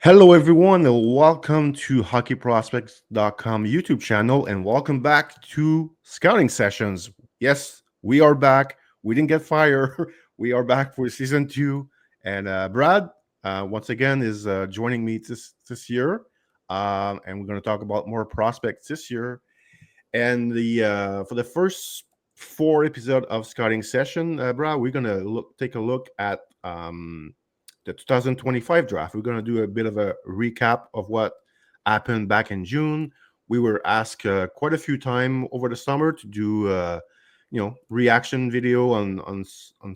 Hello, everyone, and welcome to hockeyprospects.com YouTube channel, and welcome back to Scouting Sessions. Yes, we are back. We didn't get fired. We are back for season 2, and Brad, once again, is joining me this year, and we're going to talk about more prospects this year. And the for the first 4 episodes of Scouting Session, Brad, we're going to take a look at the 2025 draft. We're going to do a bit of a recap of what happened back in June. We were asked quite a few times over the summer to do, reaction video on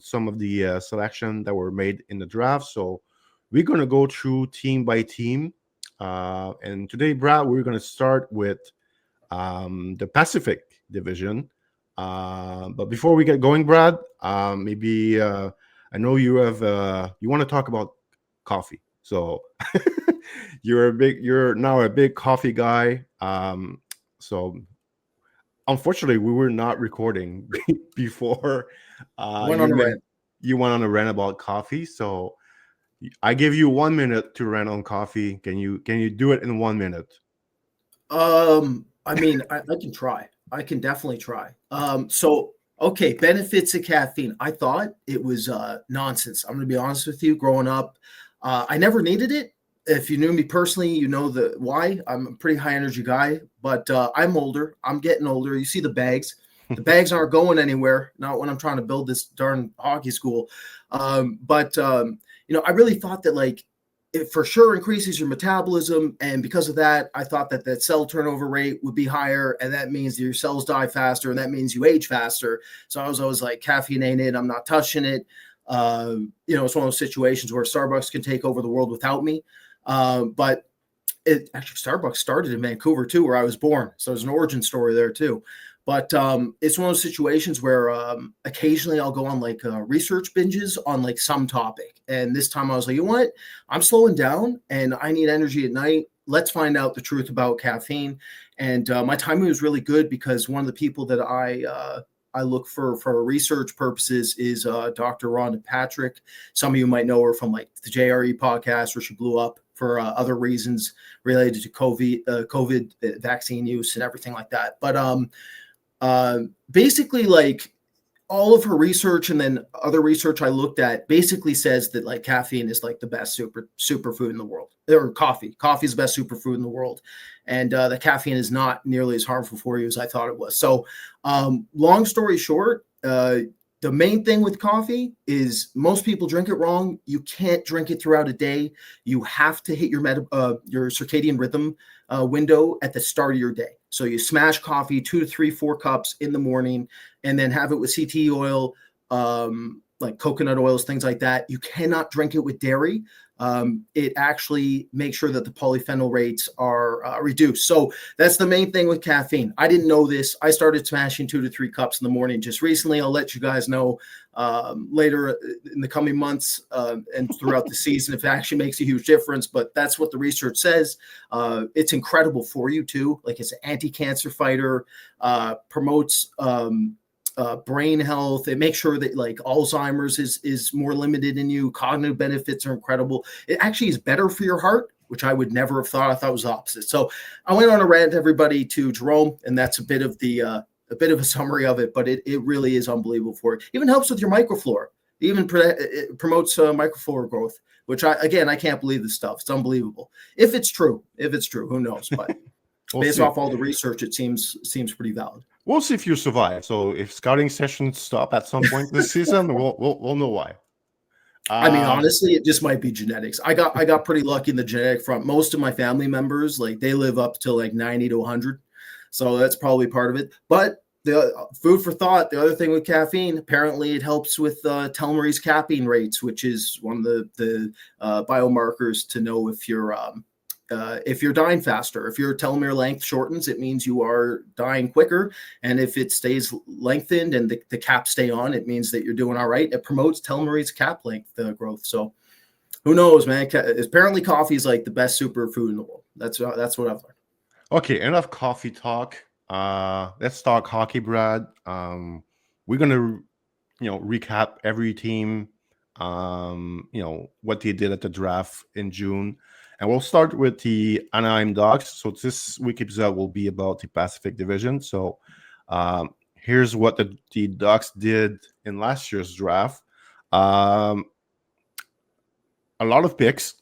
some of the selection that were made in the draft. So we're going to go through team by team. And today, Brad, we're going to start with the Pacific Division. But before we get going, Brad, maybe I know you want to talk about coffee. So you're now a big coffee guy. So unfortunately, we were not recording before. Went on a rant. You went on a rant about coffee. So I give you 1 minute to rant on coffee. Can you do it in 1 minute? I mean, I can try. I can definitely try. Okay, benefits of caffeine. I thought it was nonsense. I'm going to be honest with you. Growing up, I never needed it. If you knew me personally, you know the why. I'm a pretty high energy guy, but I'm older. I'm getting older. You see the bags. The bags aren't going anywhere. Not when I'm trying to build this darn hockey school. I really thought that it for sure increases your metabolism, and because of that, I thought that cell turnover rate would be higher, and that means that your cells die faster, and that means you age faster. So I was always like, caffeine ain't it. I'm not touching it. It's one of those situations where Starbucks can take over the world without me. But it actually Starbucks started in Vancouver too, where I was born. So there's an origin story there too. But it's one of those situations where occasionally I'll go on research binges on some topic. And this time I was like, you know what? I'm slowing down and I need energy at night. Let's find out the truth about caffeine. And my timing was really good because one of the people that I look for research purposes is Dr. Rhonda Patrick. Some of you might know her from the JRE podcast where she blew up for other reasons related to COVID vaccine use and everything like that. But basically all of her research and then other research I looked at basically says that caffeine is the best superfood in the world, or coffee is the best superfood in the world. And the caffeine is not nearly as harmful for you as I thought it was. So long story short, the main thing with coffee is most people drink it wrong. You can't drink it throughout a day. You have to hit your circadian rhythm window at the start of your day. So you smash coffee 2 to 3, 4 cups in the morning, and then have it with CBD oil, like coconut oils, things like that. You cannot drink it with dairy. It actually makes sure that the polyphenol rates are reduced. So that's the main thing with caffeine. I didn't know this. I started smashing 2 to 3 cups in the morning just recently. I'll let you guys know later in the coming months and throughout the season if it actually makes a huge difference. But that's what the research says. It's incredible for you too. It's an anti-cancer fighter, promotes brain health. It makes sure that Alzheimer's is more limited in you. Cognitive benefits are incredible. It actually is better for your heart, which I would never have thought. I thought it was the opposite. So I went on a rant, everybody, to Jérôme, and that's a bit of a summary of it. But it really is unbelievable for it. Even helps with your microflora. It even it promotes microflora growth, which I can't believe this stuff. It's unbelievable. If it's true, who knows? But based off all the research, it seems pretty valid. We'll see if you survive. So if scouting sessions stop at some point this season, we'll know why. I mean, honestly, it just might be genetics. I got pretty lucky in the genetic front. Most of my family members, they live up to 90 to 100. So that's probably part of it. But the food for thought, the other thing with caffeine, apparently it helps with telomerase capping rates, which is one of the biomarkers to know if you're dying faster. If your telomere length shortens, it means you are dying quicker. And if it stays lengthened and the caps stay on, it means that you're doing all right. It promotes telomerase cap length growth. So who knows, man? Apparently coffee is the best superfood in the world. That's what I've learned. Okay, enough coffee talk. Let's talk hockey, Brad. We're going to, recap every team, what they did at the draft in June. And we'll start with the Anaheim Ducks. So this week's episode will be about the Pacific Division. So here's what the Ducks did in last year's draft. A lot of picks,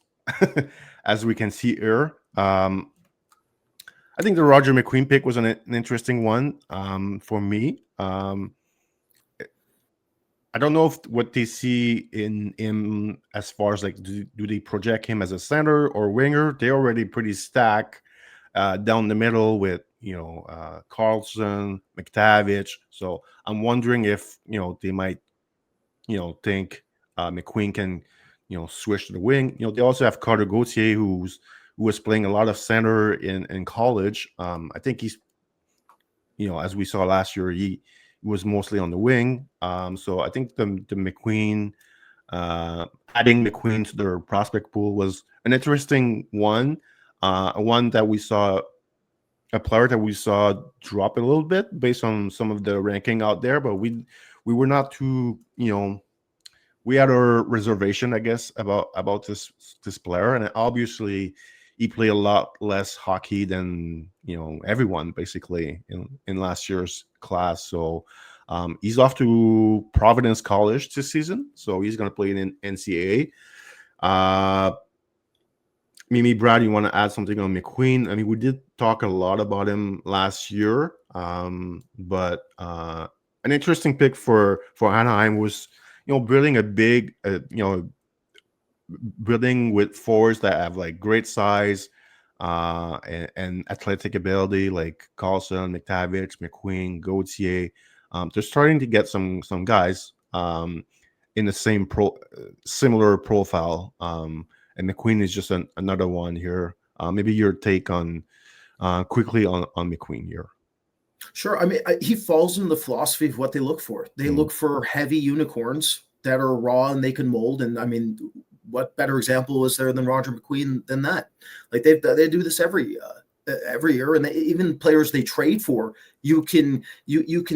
as we can see here. I think the Roger McQueen pick was an interesting one for me. I don't know what they see in him as far as like, do they project him as a center or winger? They're already pretty stacked down the middle with, Carlson, McTavish. So I'm wondering if, they might, think McQueen can, switch to the wing. They also have Carter Gauthier, who was playing a lot of center in college. I think he's, as we saw last year, he was mostly on the wing. So I think the McQueen, adding McQueen to their prospect pool was an interesting one. One that we saw, a player that we saw drop a little bit based on some of the ranking out there, but we were not too, we had our reservation, I guess, about this player, and obviously he played a lot less hockey than everyone basically in last year's class. So he's off to Providence College this season, so he's going to play in NCAA. Mimi, Brad, you want to add something on McQueen? I mean, we did talk a lot about him last year, but an interesting pick for Anaheim was building a big building with forwards that have like great size and athletic ability, like Carlson, McTavish, McQueen, Gauthier. They're starting to get some guys in the same similar profile. And McQueen is just another one here. Maybe your take on quickly on McQueen here. Sure. I mean, he falls into the philosophy of what they look for. They look for heavy unicorns that are raw and they can mold. And I mean, what better example is there than Roger McQueen than that? Like they do this every year, and even players they trade for, you can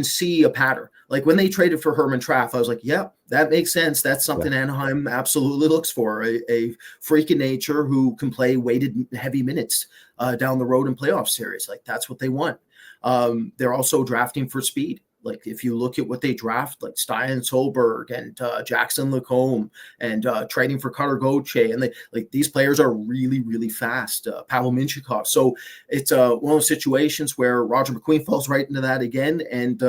see a pattern. Like when they traded for Herman Traff, I was like, yeah, that makes sense. That's something Anaheim absolutely looks for, a freak in nature who can play weighted heavy minutes down the road in playoff series. Like that's what they want. They're also drafting for speed. Like if you look at what they draft, like Stein Solberg and Jackson Lacombe and trading for Carter Gauthier, and these players are really, really fast. Pavel Minchikov. So it's one of those situations where Roger McQueen falls right into that again. And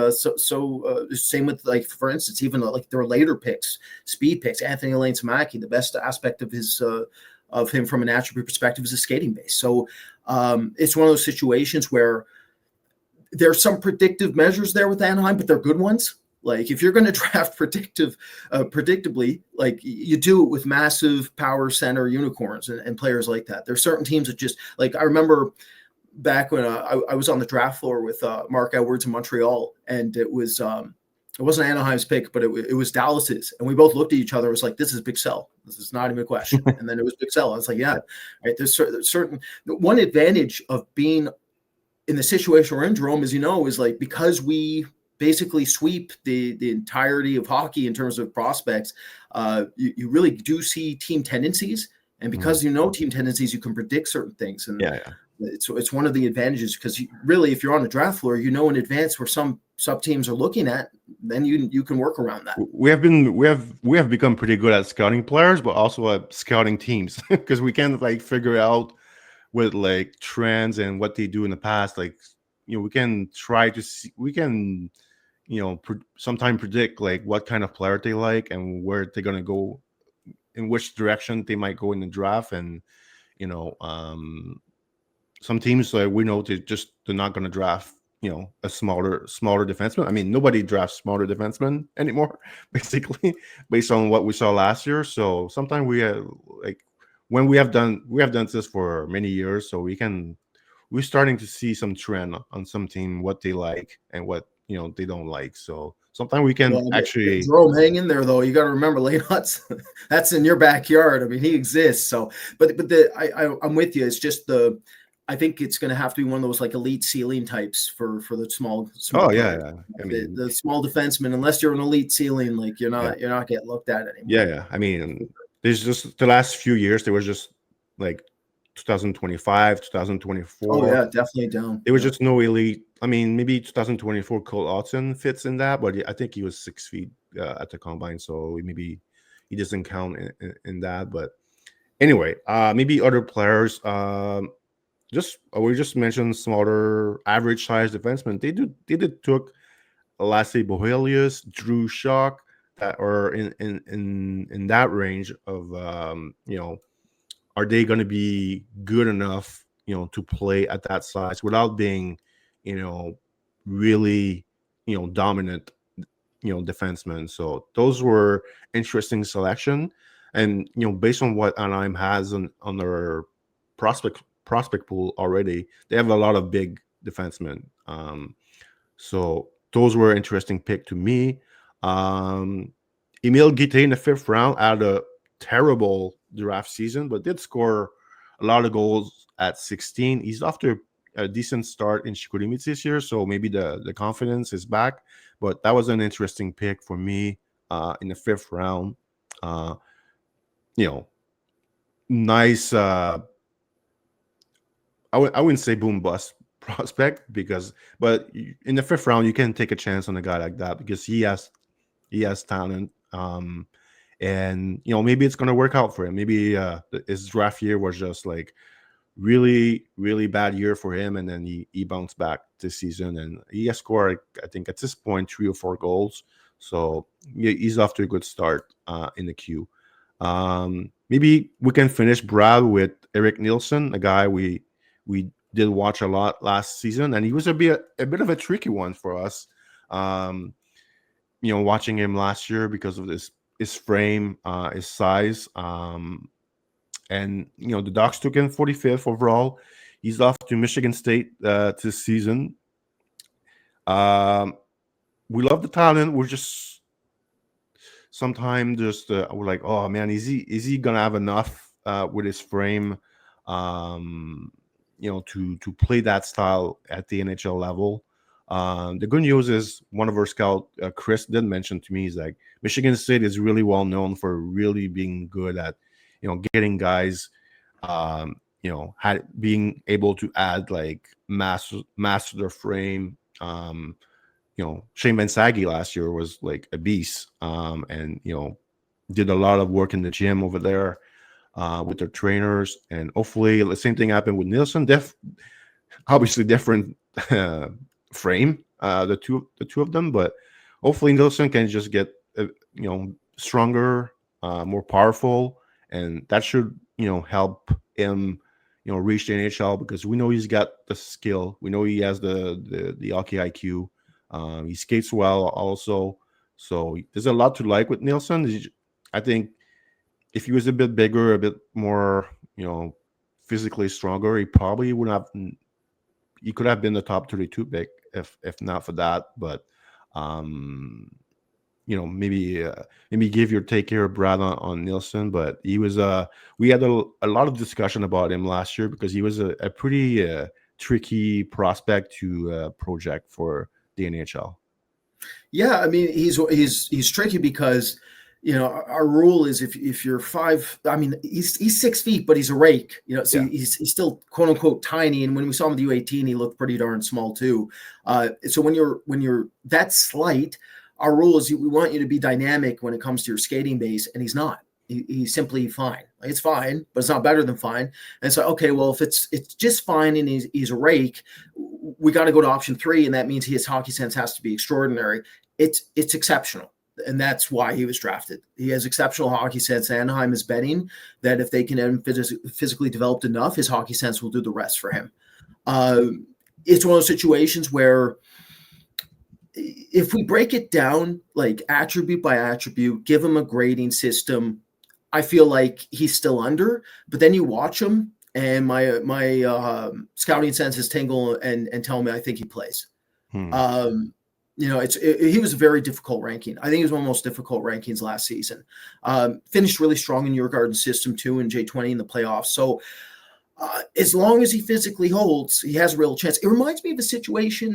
same with, like, for instance, even like their later picks, speed picks, Anthony Lane-Samaki. The best aspect of his of him from an attribute perspective is his skating base. So it's one of those situations where there's some predictive measures there with Anaheim, but they're good ones. Like if you're going to draft predictably, like you do it with massive power center unicorns and players like that. There's certain teams that just, like, I remember back when I was on the draft floor with Mark Edwards in Montreal, and it wasn't Anaheim's pick, but it was Dallas's, and we both looked at each other. It was like, this is big sell. This is not even a question. And then it was big sell. I was like, yeah, right. There's certain one advantage of being in the situation we're in, Jérôme, as you know, is like, because we basically sweep the entirety of hockey in terms of prospects, you really do see team tendencies. And because team tendencies, you can predict certain things. And it's one of the advantages, because really, if you're on the draft floor, in advance where some sub teams are looking at, then you can work around that. We have become pretty good at scouting players, but also at scouting teams, because we can like figure out with like trends and what they do in the past. Like, we can try to see, we can, sometimes predict like what kind of player they like and where they're going to go, in which direction they might go in the draft. And, some teams, like, we know they're not going to draft, a smaller defenseman. I mean, nobody drafts smaller defensemen anymore, basically, based on what we saw last year. So sometimes we have, like, when we have done this for many years, so we're starting to see some trend on some team, what they like and what they don't like. So sometimes we can actually Jérôme, hang in there though. You got to remember, Leonard's that's in your backyard. I mean, he exists. So, but I'm with you. It's just I think it's going to have to be one of those like elite ceiling types for the small. Oh yeah. I mean, the small defenseman, unless you're an elite ceiling, like you're not getting looked at anymore. Yeah. I mean, there's just the last few years there was just like 2025, Oh 2024. yeah, definitely down. There was Yeah. just no elite. I mean, maybe 2024 Cole Otton fits in that, but I think he was 6 feet at the combine, so maybe he doesn't count in that. But anyway, maybe other players. We just mentioned some other average size defensemen. They did took Lasse Bohelius, Drew Shock that are in that range of are they going to be good enough to play at that size without being you know really dominant defensemen. So those were interesting selection, and based on what Anaheim has on their prospect pool already, they have a lot of big defensemen. So those were interesting pick to me. Emil Guité in the 5th round had a terrible draft season, but did score a lot of goals at 16. He's off to a decent start in Chicoutimi this year, so maybe the confidence is back. But that was an interesting pick for me in the 5th round. Uh, Nice. I wouldn't say boom bust prospect but in the 5th round you can take a chance on a guy like that because he has talent. And maybe it's gonna work out for him. Maybe his draft year was just like really really bad year for him, and then he bounced back this season and he has scored, I think at this point, 3 or 4 goals. So he's off to a good start in the queue. Maybe we can finish Brad with Eric Nielsen, a guy we did watch a lot last season, and he was a bit of a tricky one for us. Watching him last year because of his frame, his size, and the Ducks took him 45th overall. He's off to Michigan State this season. We love the talent. We're just sometimes we're like, oh man, is he gonna have enough with his frame, to play that style at the NHL level? The good news is one of our scout, Chris, did mention to me, he's like, Michigan State is really well known for really being good at getting guys, being able to add like mass to their frame. Shane Bensagi last year was like a beast, and did a lot of work in the gym over there with their trainers, and hopefully the same thing happened with Nielsen. Obviously different frame, the two of them, but hopefully Nielsen can just get stronger, more powerful, and that should help him reach the NHL, because we know he's got the skill, we know he has the hockey IQ. He skates well also, so there's a lot to like with Nielsen. I think if he was a bit bigger, a bit more physically stronger, he probably would have. He could have been the top 32 pick if not for that. But maybe give your take here, Brad, on Nielsen. But he was we had a lot of discussion about him last year because he was a pretty tricky prospect to project for the NHL. Yeah, I mean he's tricky because our rule is if you're 5, I mean he's 6 feet, but he's a rake, so Yeah. he's still quote unquote tiny. And when we saw him at the U18, he looked pretty darn small too. So when you're that slight, our rule is we want you to be dynamic when it comes to your skating base, and he's not. He's simply fine. Like, it's fine, but it's not better than fine. And so, okay, well, if it's just fine and he's a rake, we got to go to option 3, and that means his hockey sense has to be extraordinary. It's exceptional, and that's why he was drafted. He has exceptional hockey sense. Anaheim is betting that if they can physically developed enough, his hockey sense will do the rest for him. It's one of those situations where if we break it down like attribute by attribute, give him a grading system, I feel like he's still under. But then you watch him, and my scouting senses tingle and tell me I think he plays. He was a very difficult ranking. I think it was one of the most difficult rankings last season. Finished really strong in your garden system too, in J20 in the playoffs. So as long as he physically holds, he has a real chance. It reminds me of a situation,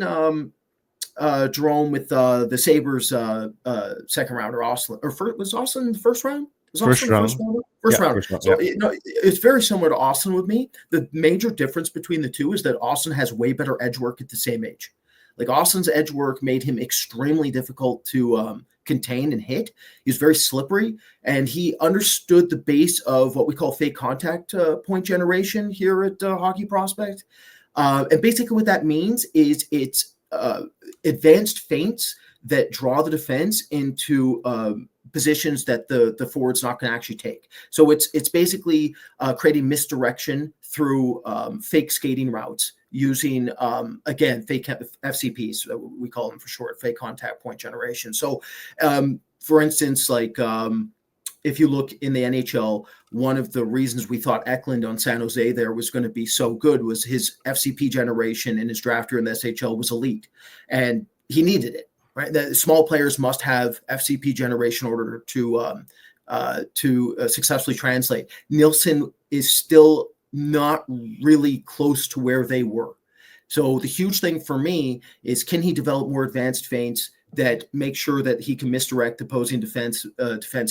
Jérôme, with the Sabres second rounder, Ostlund, was Ostlund in the first round? Was First Austin the first round. rounder? First Yeah, rounder. first round. So Yeah. it's very similar to Austin with me. The major difference between the two is that Austin has way better edge work at the same age. Like Austin's edge work made him extremely difficult to contain and hit. He was very slippery, and he understood the base of what we call fake contact point generation here at Hockey Prospect. And basically, what that means is it's advanced feints that draw the defense into positions that the forward's not going to actually take. So it's basically creating misdirection through fake skating routes using again fake FCPs, we call them for short, fake contact point generation. So for instance, like if you look in the NHL, one of the reasons we thought Eklund on San Jose there was going to be so good was his FCP generation in his draft year in the SHL was elite, and he needed it. Right, the small players must have FCP generation in order to successfully translate. Nielsen is still not really close to where they were. So the huge thing for me is, can he develop more advanced feints that make sure that he can misdirect opposing defense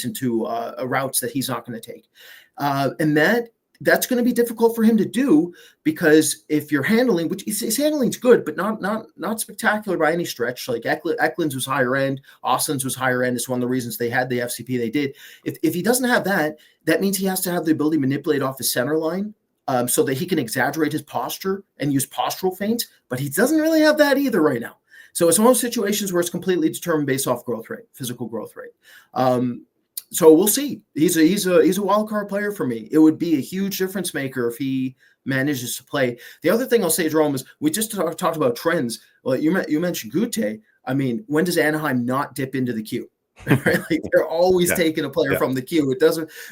into routes that he's not going to take, and that's going to be difficult for him to do, because if you're handling, which his handling's good, but not spectacular by any stretch. Like Eklund's was higher end, Austin's was higher end. It's one of the reasons they had the FCP they did. If he doesn't have that, that means he has to have the ability to manipulate off his center line. So that he can exaggerate his posture and use postural feints, but he doesn't really have that either right now. So it's one of those situations where it's completely determined based off growth rate, physical growth rate. So we'll see. He's a wild card player for me. It would be a huge difference maker if he manages to play. The other thing I'll say, Jérôme, is we just talked about trends. Well, you mentioned Gute. I mean, when does Anaheim not dip into the queue? Right? Like they're always taking a player from the queue.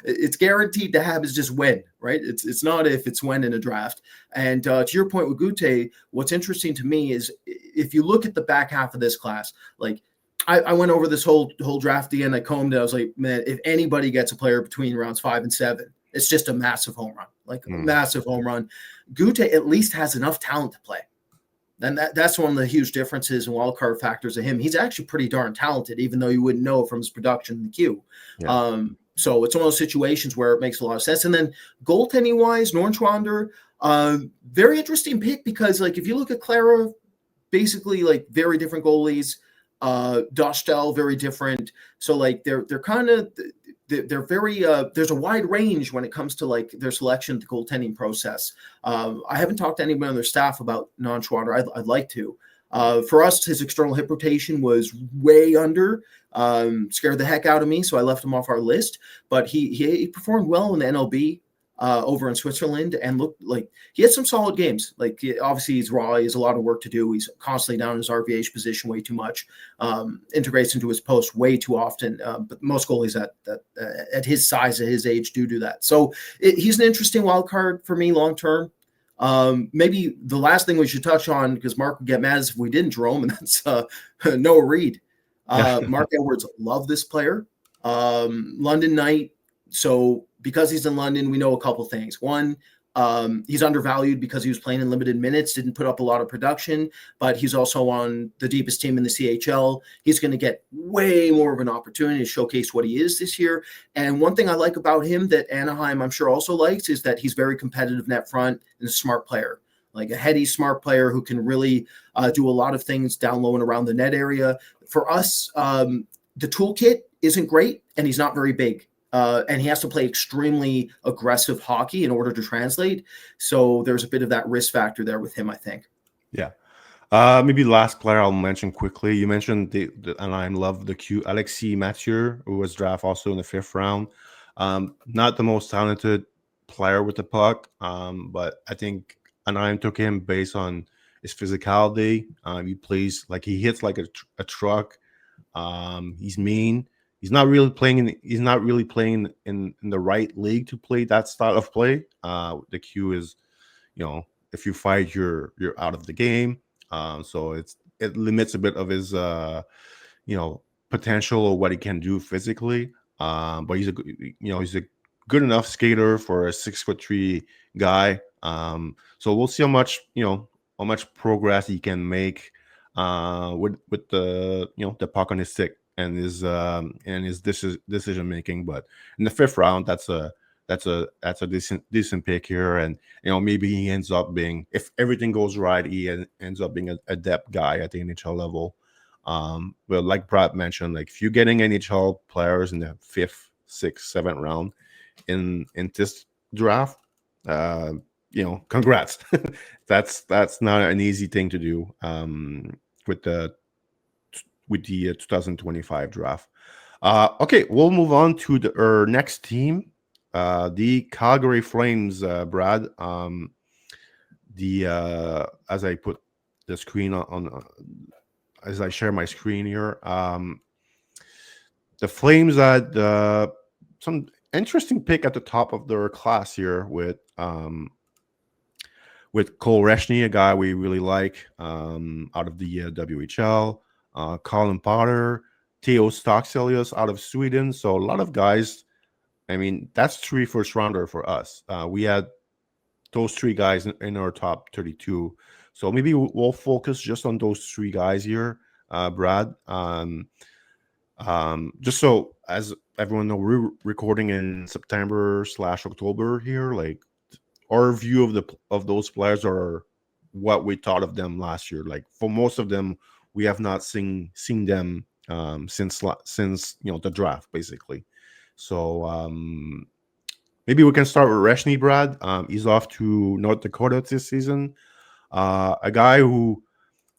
It's guaranteed to happen. It's just when, right? It's not if, it's when in a draft. And to your point with Gute, what's interesting to me is if you look at the back half of this class, like I went over this whole draft again. I combed it. I was like, man, if anybody gets a player between rounds 5 and 7, it's just a massive home run, like a massive home run. Gute at least has enough talent to play. And that's one of the huge differences and wild card factors of him. He's actually pretty darn talented, even though you wouldn't know from his production in the queue. Yeah. So it's one of those situations where it makes a lot of sense. And then goaltending wise, Nornschwander, very interesting pick, because like if you look at Clara, basically like very different goalies. Dostal, very different. So like they're kind of they're very there's a wide range when it comes to like their selection, the goaltending process. I haven't talked to anybody on their staff about Nornschwander. I'd like to. For us, his external hip rotation was way under, scared the heck out of me, so I left him off our list. But he performed well in the NLB. Over in Switzerland, and looked like he had some solid games. Like obviously he's raw. He has a lot of work to do. He's constantly down in his RVH position way too much. Integrates into his post way too often. But most goalies at his size, at his age, do that. So he's an interesting wild card for me long term. Maybe the last thing we should touch on, because Mark would get mad if we didn't, Jérôme, and that's Noah Reid. Mark Edwards loved this player. London night. So because he's in London, we know a couple things. One, he's undervalued because he was playing in limited minutes, didn't put up a lot of production, but he's also on the deepest team in the CHL. He's going to get way more of an opportunity to showcase what he is this year. And one thing I like about him that Anaheim, I'm sure, also likes is that he's very competitive net front and a smart player, like a heady, smart player who can really do a lot of things down low and around the net area. For us, the toolkit isn't great, and he's not very big. And he has to play extremely aggressive hockey in order to translate. So there's a bit of that risk factor there with him, I think. Yeah. Maybe last player I'll mention quickly. You mentioned and I love the Q, Alexis Mathieu, who was drafted also in the 5th round. Not the most talented player with the puck, but I think Anaheim took him based on his physicality. He plays like he hits like a truck. He's mean. He's not really playing in the right league to play that style of play. The Q is, if you fight, you're out of the game. So it limits a bit of his potential or what he can do physically. But he's a good enough skater for a 6'3" guy. So we'll see how much progress he can make with the the puck on his stick. and his decision making. But in the 5th round, that's a decent pick here, and maybe he ends up being, if everything goes right, he ends up being a depth guy at the NHL level. But like Brad mentioned, like if you're getting NHL players in the 5th, 6th, 7th round in this draft, congrats. that's not an easy thing to do with the 2025 draft. Okay, we'll move on to our next team, the Calgary Flames. Brad, as I put the screen on as I share my screen here, the Flames had some interesting pick at the top of their class here with Cole Reshny, a guy we really like out of the WHL, Colin Potter, Theo Stockselius out of Sweden. So a lot of guys. I mean, that's 3 first rounder for us. We had those 3 guys in our top 32. So maybe we'll focus just on those 3 guys here, Brad. Just so as everyone know, we're recording in September/October here. Like, our view of those players are what we thought of them last year. Like, for most of them, we have not seen them since the draft, basically. So maybe we can start with Reshny, Brad. He's off to North Dakota this season. A guy who,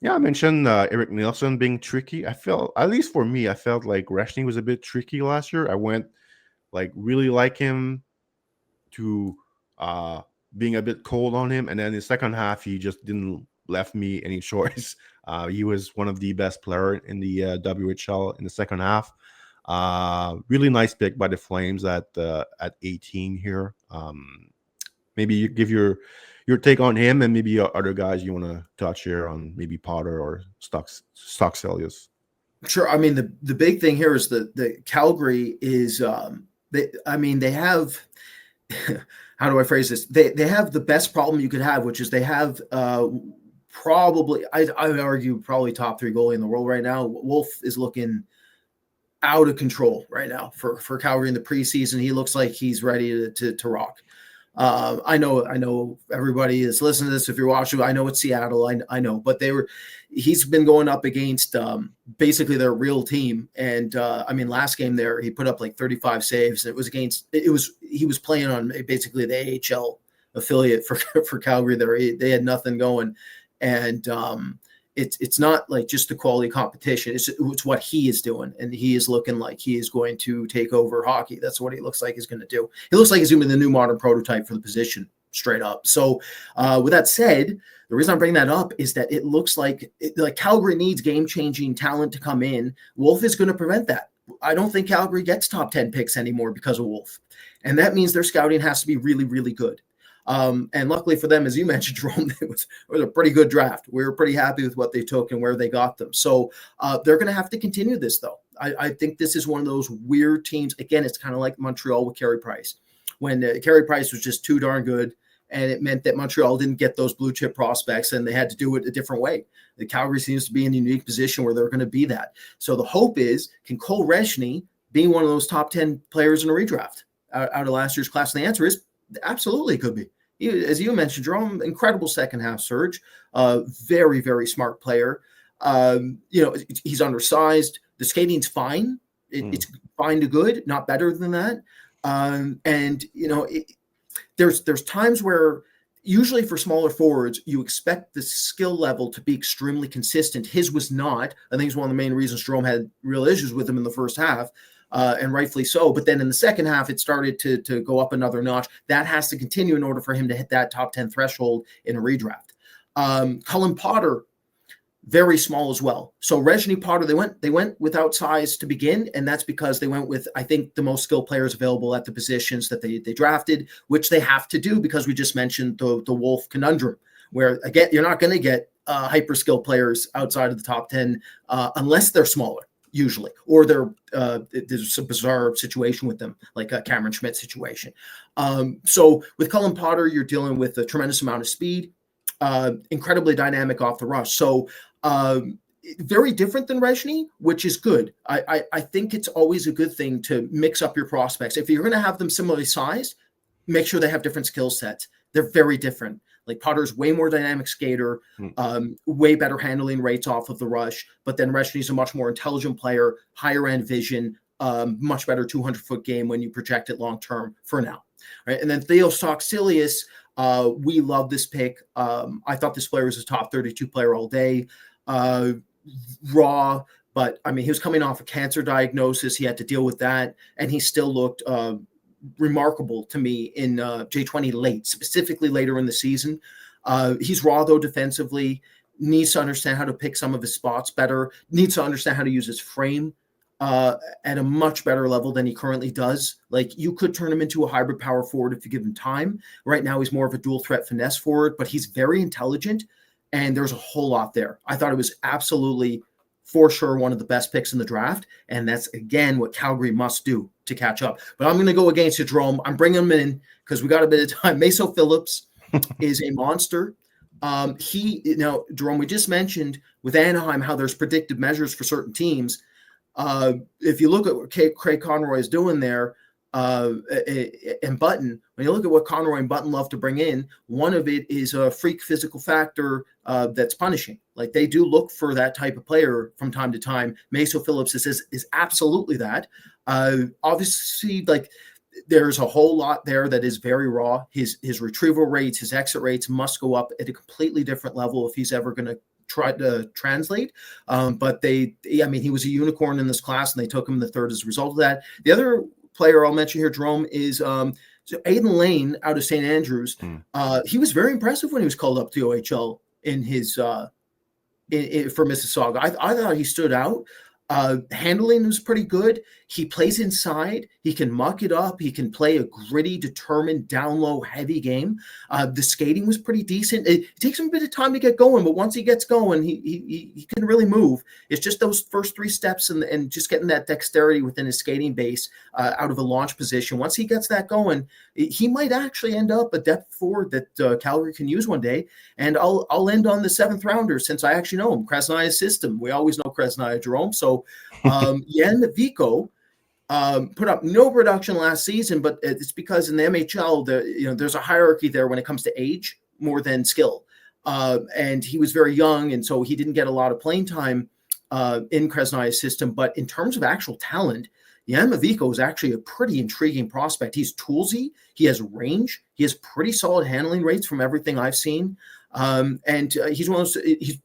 I mentioned Eric Nielsen being tricky. I felt, at least for me, I felt like Reshny was a bit tricky last year. I went really like him to being a bit cold on him, and then in the second half, he just didn't left me any choice. He was one of the best player in the WHL in the second half. Really nice pick by the Flames at 18 here. Maybe you give your take on him, and maybe other guys you want to touch here on, maybe Potter or Stockselius. Sure. I mean, the big thing here is the Calgary is they have how do I phrase this? They have the best problem you could have, which is they have probably, I would argue, probably top 3 goalie in the world right now. Wolf is looking out of control right now for Calgary in the preseason. He looks like he's ready to rock. I know everybody is listening to this. If you're watching, I know it's Seattle. I know, but he's been going up against basically their real team. And last game there, he put up like 35 saves. And he was playing on basically the AHL affiliate for Calgary there. They had nothing going. And it's not like just the quality competition. It's what he is doing, and he is looking like he is going to take over hockey. That's what he looks like he's going to do. He looks like he's going to be the new modern prototype for the position, straight up. So with that said, the reason I'm bringing that up is that it looks like Calgary needs game-changing talent to come in. Wolf is going to prevent that. I don't think Calgary gets top 10 picks anymore because of Wolf. And that means their scouting has to be really, really good. And luckily for them, as you mentioned, Jérôme, it was a pretty good draft. We were pretty happy with what they took and where they got them. So they're going to have to continue this, though. I think this is one of those weird teams. Again, it's kind of like Montreal with Carey Price. When Carey Price was just too darn good, and it meant that Montreal didn't get those blue chip prospects, and they had to do it a different way. The Calgary seems to be in a unique position where they're going to be that. So the hope is, can Cole Reshny be one of those top 10 players in a redraft out of last year's class? And the answer is absolutely, could be. As you mentioned, Jérôme, incredible second half surge, very, very smart player. He's undersized. The skating's fine. It's fine to good, not better than that. There's times where usually for smaller forwards, you expect the skill level to be extremely consistent. His was not. I think it's one of the main reasons Jérôme had real issues with him in the first half. And rightfully so. But then in the second half, it started to go up another notch. That has to continue in order for him to hit that top 10 threshold in a redraft. Colin Potter, very small as well. So Reshny, Potter, they went without size to begin, and that's because they went with, I think, the most skilled players available at the positions that they drafted, which they have to do because we just mentioned the Wolf conundrum, where, again, you're not going to get hyper skilled players outside of the top 10 unless they're smaller. Usually, or there's a bizarre situation with them, like a Cameron Schmidt situation. So with Colin Potter, you're dealing with a tremendous amount of speed, incredibly dynamic off the rush. So very different than Rezhny, which is good. I think it's always a good thing to mix up your prospects. If you're going to have them similarly sized, make sure they have different skill sets. They're very different. Like Potter's way more dynamic skater, way better handling rates off of the rush. But then Rezhny's a much more intelligent player, higher end vision, much better 200-foot game when you project it long term for now. Right. And then Theos Toxilius, we love this pick. I thought this player was a top 32 player all day. Raw, but I mean, he was coming off a cancer diagnosis. He had to deal with that, and he still looked remarkable to me in J20 late, specifically later in the season. He's raw, though, defensively, needs to understand how to pick some of his spots better, needs to understand how to use his frame at a much better level than he currently does. Like, you could turn him into a hybrid power forward if you give him time. Right now, he's more of a dual threat finesse forward, but he's very intelligent, and there's a whole lot there. I thought it was absolutely, for sure, one of the best picks in the draft, and that's, again, what Calgary must do to catch up. But I'm going to go against you, Jérôme. I'm bringing him in because we got a bit of time. Meso Phillips is a monster. Jérôme, we just mentioned with Anaheim how there's predictive measures for certain teams. If you look at what Craig Conroy is doing there, and Button, when you look at what Conroy and Button love to bring in, one of it is a freak physical factor that's punishing. Like, they do look for that type of player from time to time. Meso Phillips is absolutely that. Obviously, like, there's a whole lot there that is very raw. His retrieval rates, his exit rates must go up at a completely different level if he's ever going to try to translate. But he was a unicorn in this class, and they took him in the third as a result of that. The other player I'll mention here, Jérôme, is Aiden Lane out of St. Andrews. He was very impressive when he was called up to OHL in his for Mississauga. I thought he stood out. Handling was pretty good. He plays inside. He can muck it up. He can play a gritty, determined, down low, heavy game. The skating was pretty decent. It takes him a bit of time to get going, but once he gets going, he can really move. It's just those first three steps and just getting that dexterity within his skating base out of a launch position. Once he gets that going, he might actually end up a depth forward that Calgary can use one day. And I'll end on the seventh rounder since I actually know him. Krasnaya's system. We always know Krasnaya, Jérôme. So Yen Vico put up no production last season, but it's because in the MHL, there's a hierarchy there when it comes to age more than skill. And he was very young, and so he didn't get a lot of playing time in Krasnaya's system. But in terms of actual talent, Jan Vico is actually a pretty intriguing prospect. He's toolsy. He has range. He has pretty solid handling rates from everything I've seen. And he's one of those,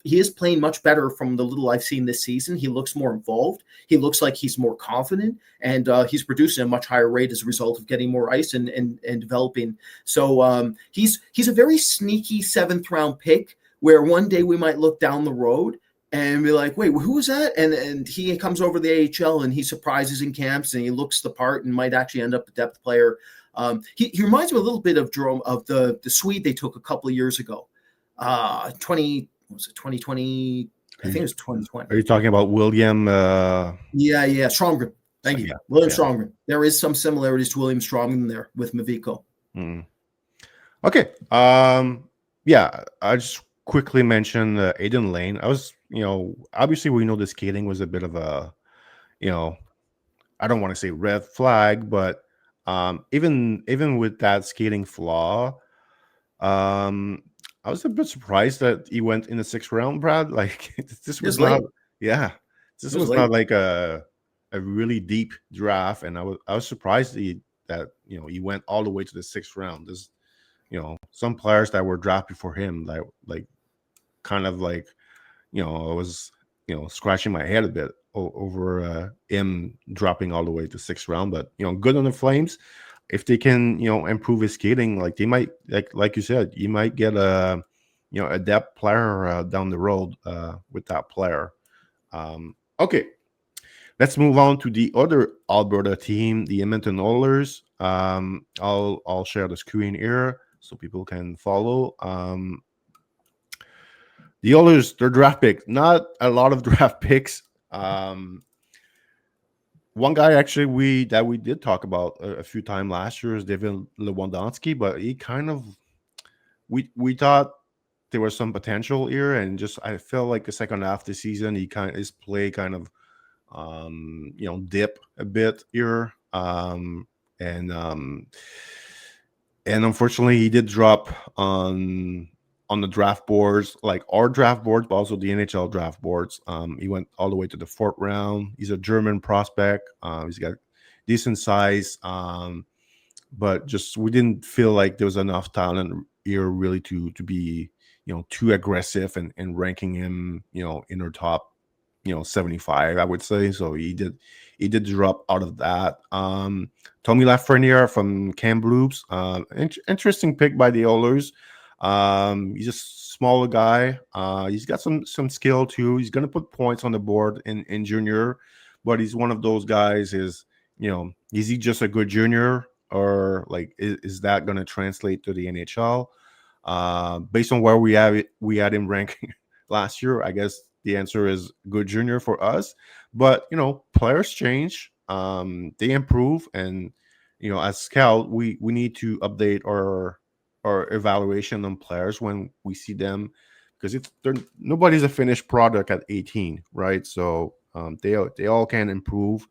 he is playing much better from the little I've seen this season. He looks more involved. He looks like he's more confident, and he's producing a much higher rate as a result of getting more ice and developing. So he's a very sneaky seventh round pick where one day we might look down the road and be like, wait, who was that? And he comes over the AHL and he surprises in camps and he looks the part and might actually end up a depth player. He reminds me a little bit of Jérôme, of the Swede they took a couple of years ago. 2020? I think it was 2020. Are you talking about William? Yeah, Stromgren. Thank you. Yeah, William Stromgren. There is some similarities to William Stromgren there with Mavico. Okay. I just quickly mentioned Aiden Lane. I was, obviously we know the skating was a bit of a, I don't want to say red flag, but even with that skating flaw, I was a bit surprised that he went in the sixth round, Brad. Like, this was not, this was not like a really deep draft, and I was surprised that he went all the way to the sixth round. There's some players that were drafted before him, like kind of like I was scratching my head a bit over him dropping all the way to sixth round. But good on the Flames. If they can, improve his skating, like they might, like you said, you might get a depth player down the road with that player. Okay, let's move on to the other Alberta team, the Edmonton Oilers. I'll share the screen here so people can follow. The Oilers, their draft pick, not a lot of draft picks. One guy actually we did talk about a few times last year is David Lewandowski, but he kind of we thought there was some potential here, and just I felt like the second half of the season, his play kind of dip a bit here, and unfortunately he did drop on the draft boards, like our draft boards, but also the NHL draft boards. He went all the way to the 4th round. He's a German prospect. He's got decent size, but just we didn't feel like there was enough talent here really to be too aggressive and ranking him in our top 75, I would say. So he did drop out of that. Tommy Lafreniere from Kamloops, interesting pick by the Oilers. He's a smaller guy. He's got some skill too. He's gonna put points on the board in junior, but he's one of those guys. Is he just a good junior, or like is that gonna translate to the NHL? Based on where we had him ranking last year, I guess the answer is good junior for us. But players change, they improve, and as scout, we need to update our evaluation on players when we see them, because nobody's a finished product at 18, right? So they all can improve.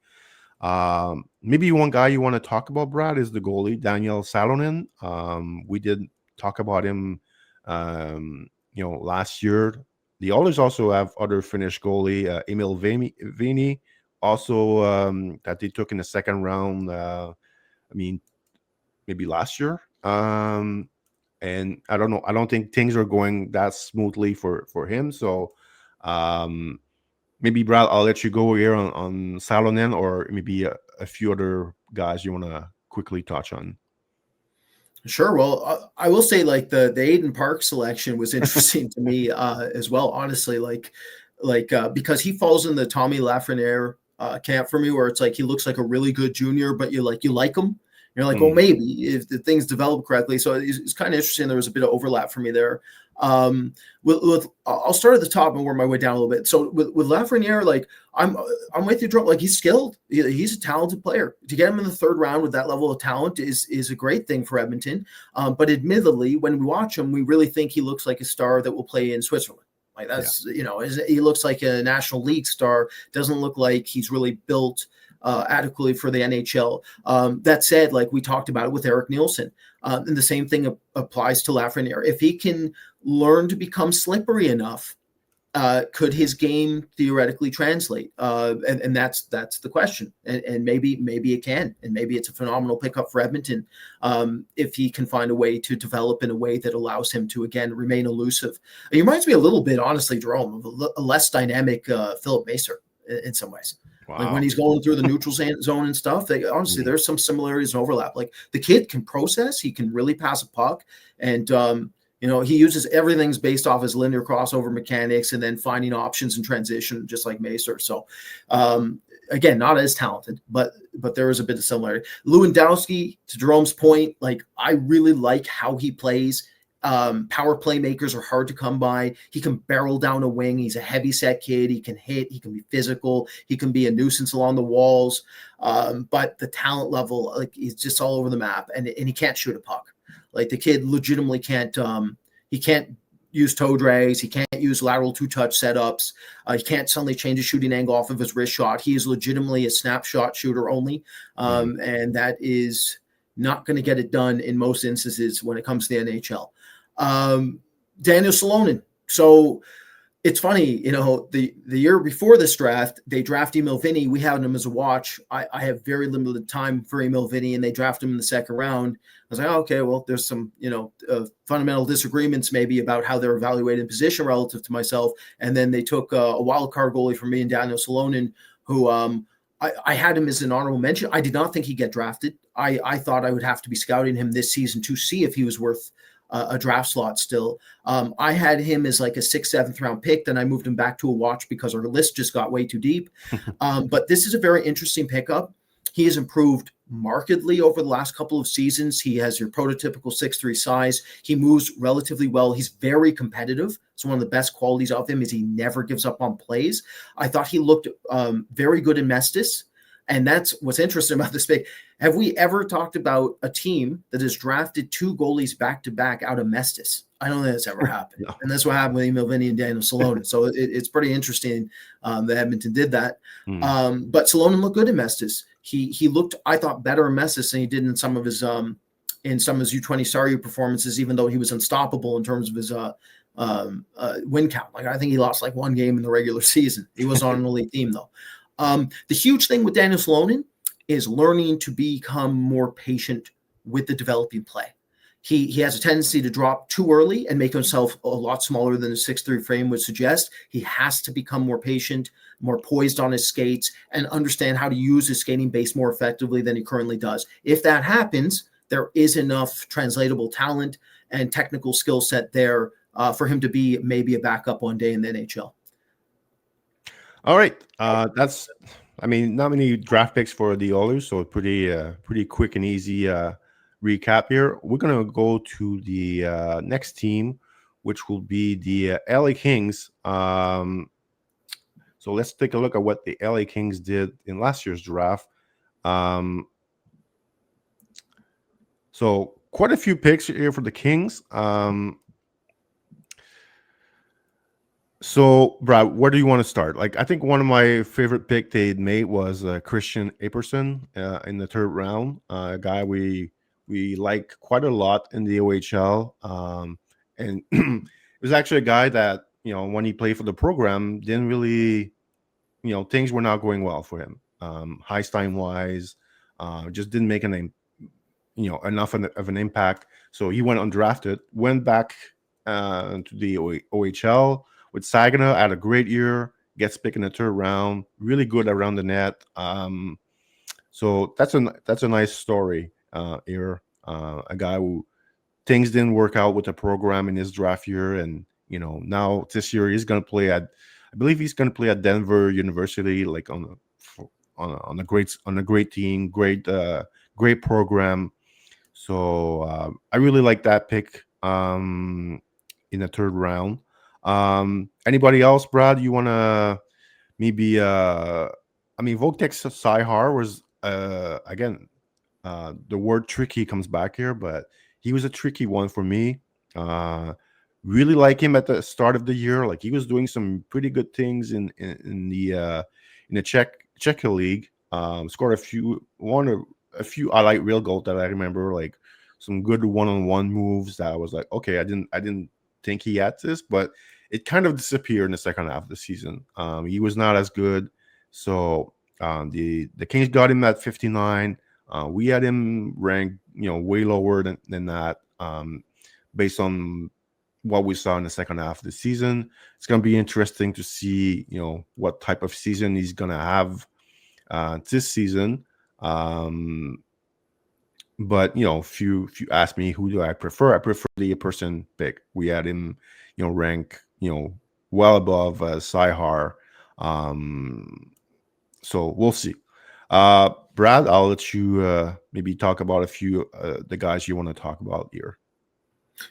Maybe one guy you want to talk about, Brad, is the goalie Daniel Salonen. We did talk about him last year. The Oilers also have other Finnish goalie, Emil Vini, also that they took in the 2nd round. Maybe last year. And I don't know. I don't think things are going that smoothly for him. So maybe, Brad, I'll let you go here on Salonen, or maybe a few other guys you want to quickly touch on. Sure. Well, I will say, like, the Aiden Park selection was interesting to me as well. Honestly, because he falls in the Tommy Lafreniere camp for me, where it's like he looks like a really good junior, but you like him. You're like, well, maybe if the things develop correctly. So it's kind of interesting. There was a bit of overlap for me there. I'll start at the top and work my way down a little bit. So with Lafreniere, like I'm with you, Jérôme. Like, he's skilled. He's a talented player. To get him in the 3rd round with that level of talent is a great thing for Edmonton. But admittedly, when we watch him, we really think he looks like a star that will play in Switzerland. Like, that's he looks like a National League star. Doesn't look like he's really built adequately for the NHL. That said, like we talked about it with Eric Nielsen, and the same thing applies to Lafreniere. If he can learn to become slippery enough, could his game theoretically translate? And that's the question. And maybe it can, and maybe it's a phenomenal pickup for Edmonton if he can find a way to develop in a way that allows him to again remain elusive. He reminds me a little bit, honestly, Jérôme, of a less dynamic Philip Macer in some ways. Wow. Like when he's going through the neutral zone and stuff, honestly, there's some similarities and overlap. Like, the kid can process, he can really pass a puck, and he uses everything's based off his linear crossover mechanics and then finding options in transition, just like Macer. So again, not as talented, but there is a bit of similarity. Lewandowski, to Jerome's point, like, I really like how he plays. Power playmakers are hard to come by. He can barrel down a wing. He's a heavy set kid. He can hit. He can be physical. He can be a nuisance along the walls. But the talent level, like, he's just all over the map, and he can't shoot a puck. Like, the kid legitimately can't. He can't use toe drags. He can't use lateral 2-touch setups. He can't suddenly change his shooting angle off of his wrist shot. He is legitimately a snapshot shooter only, and that is not going to get it done in most instances when it comes to the NHL. Daniel Salonen. So it's funny, the year before this draft, they draft Emil Vini. We had him as a watch. I have very limited time for Emil Vini, and they draft him in the 2nd round. I was like, okay, well, there's some, fundamental disagreements maybe about how they're evaluated position relative to myself. And then they took a wild card goalie from me and Daniel Salonen, who I had him as an honorable mention. I did not think he'd get drafted. I thought I would have to be scouting him this season to see if he was worth a draft slot still. I had him as like a 6th, 7th round pick. Then I moved him back to a watch because our list just got way too deep. But this is a very interesting pickup. He has improved markedly over the last couple of seasons. He has your prototypical 6'3" size. He moves relatively well. He's very competitive. So one of the best qualities of him is he never gives up on plays. I thought he looked very good in Mestis. And that's what's interesting about this pick. Have we ever talked about a team that has drafted 2 goalies back-to-back out of Mestis? I don't think that's ever happened. No. And that's what happened with Emil Vinny and Daniel Salonen. So it's pretty interesting that Edmonton did that. But Salonen looked good in Mestis. He looked, I thought, better in Mestis than he did in some of his U20 Saru performances, even though he was unstoppable in terms of his win count. Like, I think he lost like one game in the regular season. He was on an elite team, though. The huge thing with Daniel Salonen is learning to become more patient with the developing play. He has a tendency to drop too early and make himself a lot smaller than the 6'3" frame would suggest. He has to become more patient, more poised on his skates, and understand how to use his skating base more effectively than he currently does. If that happens, there is enough translatable talent and technical skill set there for him to be maybe a backup one day in the NHL. All right. That's, I mean, not many draft picks for the Oilers, so pretty quick and easy recap here. We're going to go to the next team, which will be the LA Kings. So let's take a look at what the LA Kings did in last year's draft. So quite a few picks here for the Kings. So, Brad, where do you want to start? Like, I think one of my favorite pick they'd made was Christian Apperson in the third round, a guy we like quite a lot in the OHL. And it was actually a guy that, when he played for the program, didn't really, things were not going well for him. High-Stein-wise, just didn't make enough of an impact. So he went undrafted, went back to the OHL with Saginaw, had a great year, gets picked in the third round, really good around the net. So that's a nice story here. A guy who things didn't work out with the program in his draft year, and now this year he's going to play at, I believe he's going to play at Denver University, like on a great team, great program. So I really like that pick in the third round. Anybody else, Brad? You want to maybe? Votek Saihar was again. The word tricky comes back here, but he was a tricky one for me. Really like him at the start of the year. Like, he was doing some pretty good things in the Czech league. Scored a few highlight reel goals that I remember, like some good one-on-one moves that I was like, okay, I didn't think he had this, but it kind of disappeared in the second half of the season. He was not as good. So the Kings got him at 59. We had him ranked, way lower than that, based on what we saw in the second half of the season. It's going to be interesting to see, what type of season he's going to have this season. But if you ask me who do I prefer the person pick. We had him, rank, well above Saihar. So we'll see. Brad, I'll let you maybe talk about a few the guys you want to talk about here.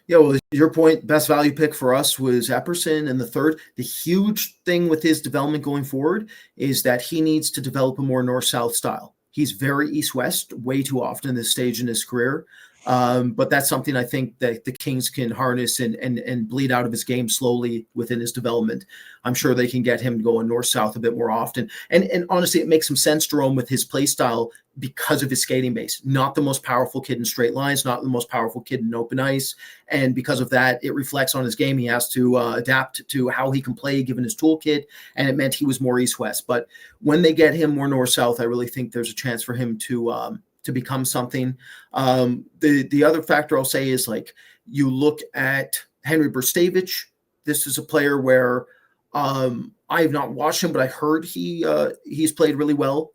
Yeah, well, your point, best value pick for us was Epperson in the third. The huge thing with his development going forward is that he needs to develop a more north-south style. He's very east-west way too often this stage in his career. But that's something I think that the Kings can harness and bleed out of his game slowly within his development. I'm sure they can get him going north-south a bit more often. And honestly, it makes some sense, Jérôme, with his play style because of his skating base. Not the most powerful kid in straight lines, not the most powerful kid in open ice. And because of that, it reflects on his game. He has to adapt to how he can play given his toolkit. And it meant he was more east-west. But when they get him more north-south, I really think there's a chance for him to become something. The other factor I'll say is, like, you look at Henry Brstevich. This is a player where I have not watched him, but I heard he's played really well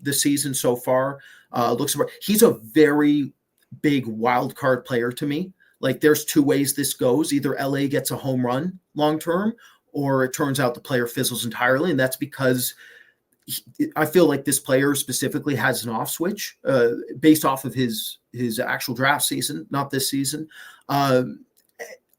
this season so far. He's a very big wild card player to me. Like, there's two ways this goes. Either LA gets a home run long term, or it turns out the player fizzles entirely, and that's because I feel like this player specifically has an off switch based off of his actual draft season, not this season. And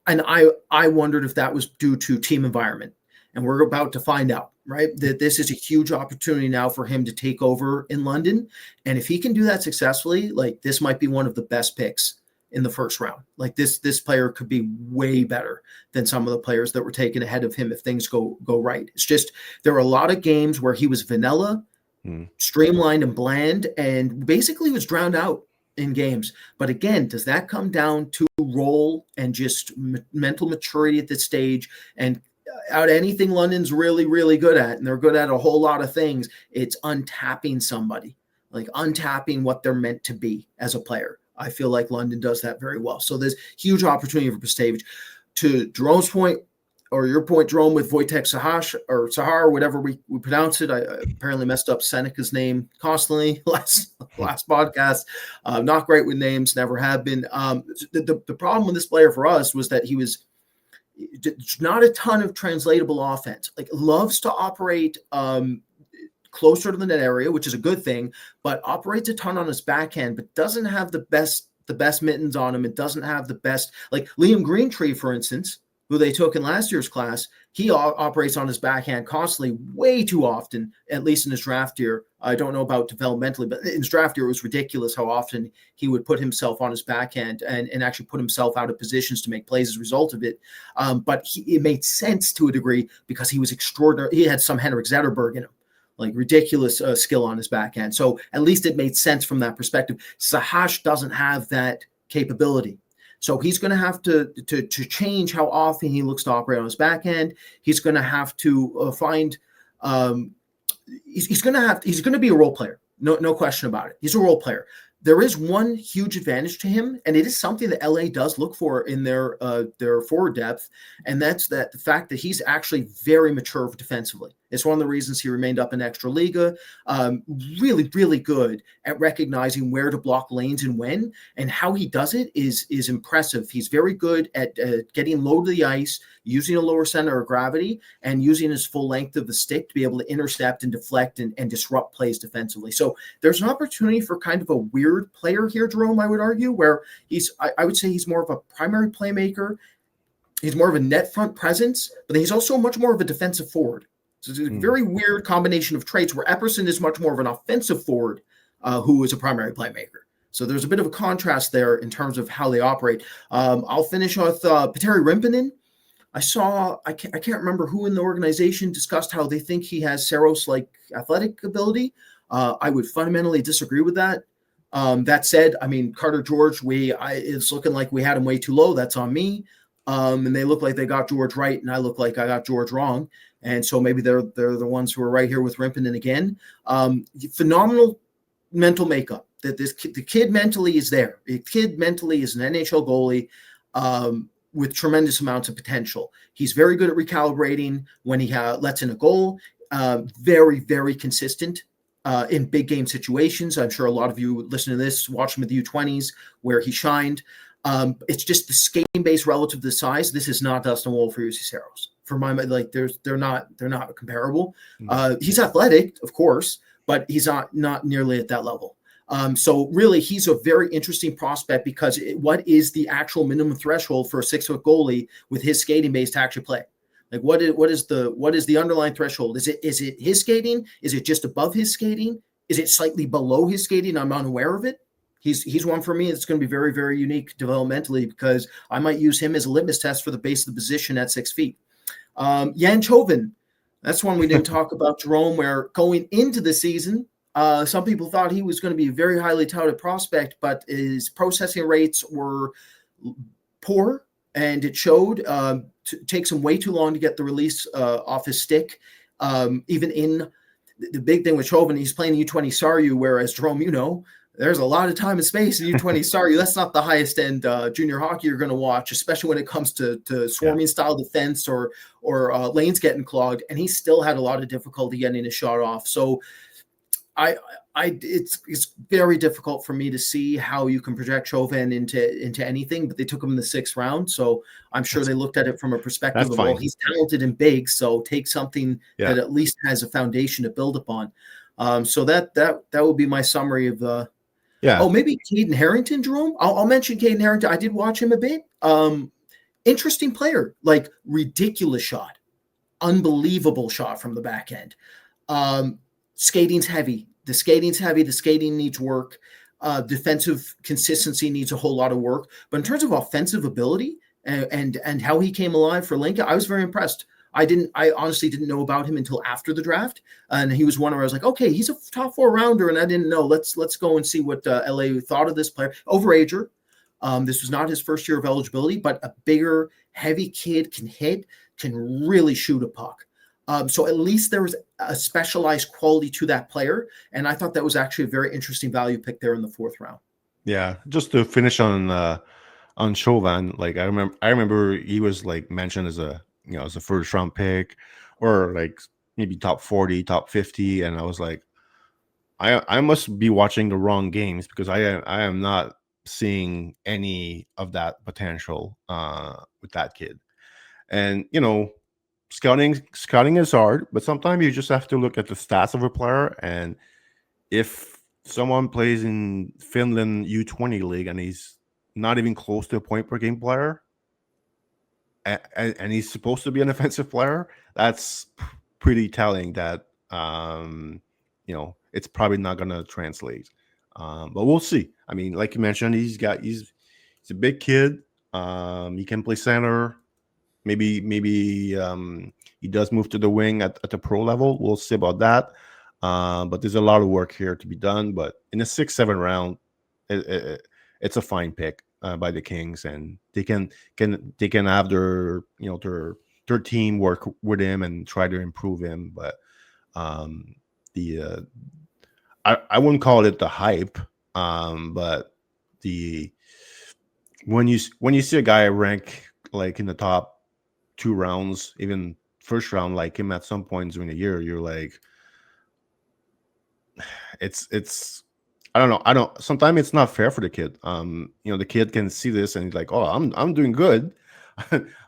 I wondered if that was due to team environment. And we're about to find out, right? That this is a huge opportunity now for him to take over in London. And if he can do that successfully, like, this might be one of the best picks in the first round. Like this player could be way better than some of the players that were taken ahead of him if things go right. It's just there were a lot of games where he was vanilla, streamlined and bland, and basically was drowned out in games. But again, does that come down to role and just mental maturity at this stage? And out of anything London's really, really good at, and they're good at a whole lot of things, it's untapping somebody, like untapping what they're meant to be as a player. I feel like London does that very well. So there's huge opportunity for Pastevich. To Jerome's point, or your point, Jérôme, with Wojtek Sahar, whatever we pronounce it. I apparently messed up Seneca's name constantly last podcast. Not great with names, never have been. The problem with this player for us was that he was not a ton of translatable offense. Like loves to operate closer to the net area, which is a good thing, but operates a ton on his backhand, but doesn't have the best mittens on him. It doesn't have the best, like Liam Greentree, for instance, who they took in last year's class. He operates on his backhand constantly, way too often, at least in his draft year. I don't know about developmentally, but in his draft year, it was ridiculous how often he would put himself on his backhand and actually put himself out of positions to make plays as a result of it. But it made sense to a degree because he was extraordinary. He had some Henrik Zetterberg in him, like ridiculous skill on his backhand. So at least it made sense from that perspective. Sahash doesn't have that capability. So he's going to have to change how often he looks to operate on his backhand. He's going to have to find he's going to be a role player. No question about it. He's a role player. There is one huge advantage to him, and it is something that LA does look for in their forward depth, and that's that the fact that he's actually very mature defensively. It's one of the reasons he remained up in Extraliga. Really, really good at recognizing where to block lanes and when, and how he does it is impressive. He's very good at getting low to the ice, using a lower center of gravity, and using his full length of the stick to be able to intercept and deflect and disrupt plays defensively. So there's an opportunity for kind of a weird player here, Jérôme, I would argue, where I would say he's more of a primary playmaker. He's more of a net front presence, but he's also much more of a defensive forward. So it's a very weird combination of traits where Epperson is much more of an offensive forward who is a primary playmaker. So there's a bit of a contrast there in terms of how they operate. I'll finish with Petteri Rimponen. I can't remember who in the organization discussed how they think he has Saros-like athletic ability. I would fundamentally disagree with that. That said, I mean, Carter George, it's looking like we had him way too low. That's on me. And they look like they got George right, and I look like I got George wrong. And so maybe they're the ones who are right here with Rimponen again. Phenomenal mental makeup. The kid mentally is there. The kid mentally is an NHL goalie with tremendous amounts of potential. He's very good at recalibrating when he lets in a goal. Very, very consistent in big game situations. I'm sure a lot of you listening to this watched him with the U20s where he shined. It's just the skating base relative to the size. This is not Dustin Wolf or Jussi Saros. For my mind, like they're not comparable. He's athletic, of course, but he's not nearly at that level. So really, he's a very interesting prospect because what is the actual minimum threshold for a 6-foot goalie with his skating base to actually play? Like what is the underlying threshold? Is it his skating? Is it just above his skating? Is it slightly below his skating? I'm unaware of it. He's one for me. It's going to be very, very unique developmentally because I might use him as a litmus test for the base of the position at 6 feet. Jan Chauvin, that's one we didn't talk about, Jérôme, where going into the season, some people thought he was going to be a very highly touted prospect, but his processing rates were poor, and it showed. Takes him way too long to get the release off his stick. Even in the big thing with Chauvin, he's playing U20 Saryu, whereas Jérôme, there's a lot of time and space in U20 Saryu. That's not the highest end junior hockey you're going to watch, especially when it comes to swarming style defense or lanes getting clogged. And he still had a lot of difficulty getting his shot off. So it's very difficult for me to see how you can project Chauvin into anything, but they took him in the 6th round. So I'm sure they looked at it from a perspective of, well, he's talented and big, so take something that at least has a foundation to build upon. So that would be my summary of the. Yeah. Oh, maybe Caden Harrington, Jérôme. I'll mention Caden Harrington. I did watch him a bit. Interesting player, like ridiculous shot, unbelievable shot from the back end. Skating's heavy. The skating needs work. Defensive consistency needs a whole lot of work. But in terms of offensive ability and how he came alive for Lincoln, I was very impressed. I honestly didn't know about him until after the draft, and he was one where I was like, okay, he's a top 4 rounder, and I didn't know. Let's go and see what LA thought of this player. Overager. This was not his first year of eligibility, but a bigger, heavy kid, can hit, can really shoot a puck. So at least there was a specialized quality to that player, and I thought that was actually a very interesting value pick there in the 4th round. Yeah, just to finish on Chauvin, like I remember he was like mentioned as a as a first round pick, or like maybe top 40, top 50, and I was like, I must be watching the wrong games, because I am not seeing any of that potential with that kid. And scouting is hard, but sometimes you just have to look at the stats of a player, and if someone plays in Finland U20 league and he's not even close to a point per game player, and he's supposed to be an offensive player, that's pretty telling that it's probably not going to translate. But we'll see. I mean, like you mentioned, he's a big kid. He can play center. Maybe he does move to the wing at the pro level. We'll see about that. But there's a lot of work here to be done. But in the 6th, 7th round, it's a fine pick by the Kings, and they can have their their team work with him and try to improve him. But I wouldn't call it the hype, but when you see a guy rank like in the top 2 rounds, even first round, like him at some points during the year, you're like, it's I don't know. Sometimes it's not fair for the kid. The kid can see this and he's like, oh, I'm doing good.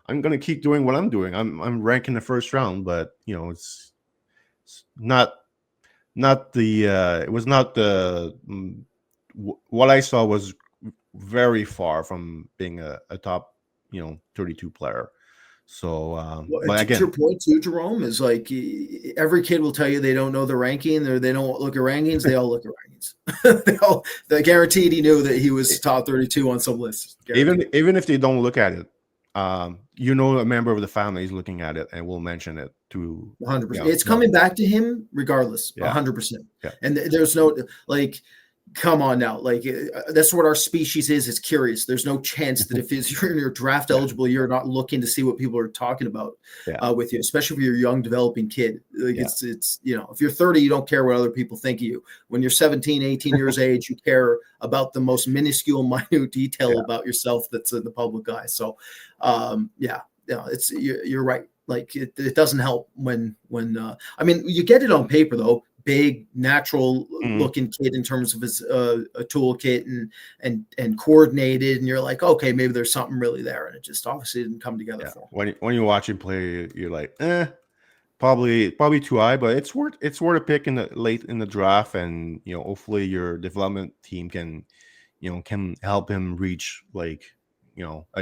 I'm gonna keep doing what I'm doing. I'm ranking the first round, but it's not the it was not the what I saw was very far from being a top 32 player. So but again, your point too, Jérôme, is like every kid will tell you they don't know the ranking, or they don't look at rankings. They all look at rankings. They guaranteed he knew that he was top 32 on some lists. Even if they don't look at it, a member of the family is looking at it and will mention it to 100%. It's coming back to him regardless. 100%. Yeah. And there's no come on now. That's what our species is. It's curious. There's no chance that if you're in your draft eligible, you're not looking to see what people are talking about with you, especially if you're a young developing kid. It's if you're 30, you don't care what other people think of you. When you're 17, 18 years age, you care about the most minuscule, minute detail about yourself that's in the public eye. So, you're right. Like it doesn't help when you get it on paper though. Big, natural looking kid in terms of his a toolkit and coordinated, and you're like, okay, maybe there's something really there, and it just obviously didn't come together for him. When you watch him play, you're like, probably too high, but it's worth a pick in the late in the draft, and hopefully your development team can help him reach a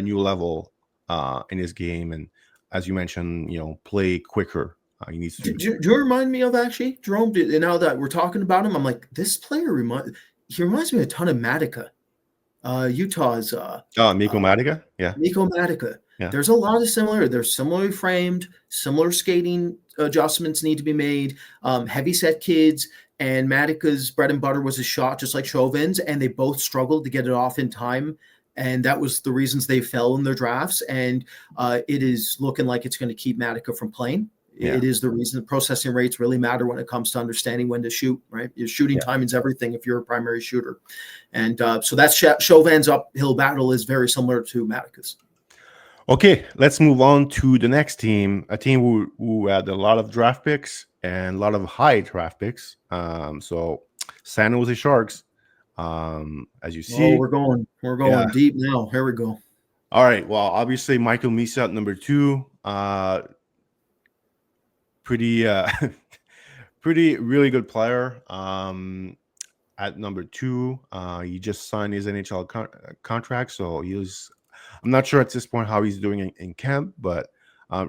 new level in his game, and as you mentioned, play quicker. He needs to. Do you remind me of actually, Jérôme? Now that we're talking about him, I'm like, this player reminds me a ton of Matica, Utah's. Mikko Matica, yeah. Mikko Matica. Yeah. There's a lot of similar. They're similarly framed. Similar skating adjustments need to be made. Heavy set kids, and Matica's bread and butter was his shot, just like Chauvin's, and they both struggled to get it off in time. And that was the reasons they fell in their drafts. And it is looking like it's going to keep Matica from playing. Yeah. It is the reason. The processing rates really matter when it comes to understanding when to shoot, right? Your shooting time is everything if you're a primary shooter. And so that's Chauvin's uphill battle is very similar to Matica's. Okay, let's move on to the next team, a team who had a lot of draft picks and a lot of high draft picks. So San Jose Sharks, as you see. We're going deep now. Here we go. All right. Well, obviously Michael Misa at number 2. Pretty really good player. At number 2, he just signed his NHL contract, so I'm not sure at this point how he's doing in camp, but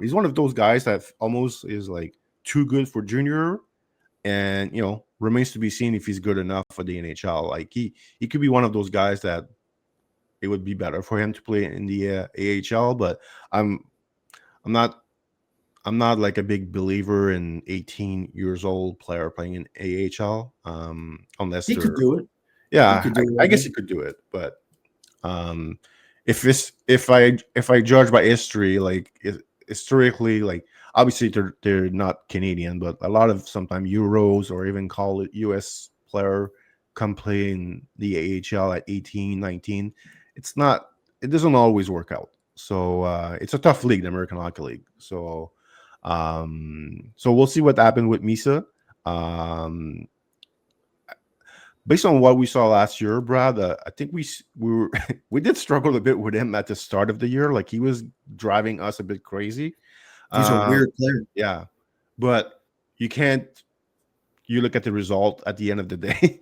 he's one of those guys that almost is like too good for junior, and remains to be seen if he's good enough for the NHL. Like he could be one of those guys that it would be better for him to play in the AHL, but I'm not like a big believer in 18 years old player playing in AHL, unless He could they're do it. He yeah. could do it, I I guess think. he could do it, but if I judge by history, like historically, like obviously they're not Canadian, but a lot of sometimes Euros or even call it US player come play in the AHL at 18, 19. It's not. It doesn't always work out. So it's a tough league, the American Hockey League. So so we'll see what happened with Misa. Um, Based on what we saw last year, Brad, I think we were we did struggle a bit with him at the start of the year. Like he was driving us a bit crazy. He's a Um, weird player. yeah, but you can't. You look at the result at the end of the day.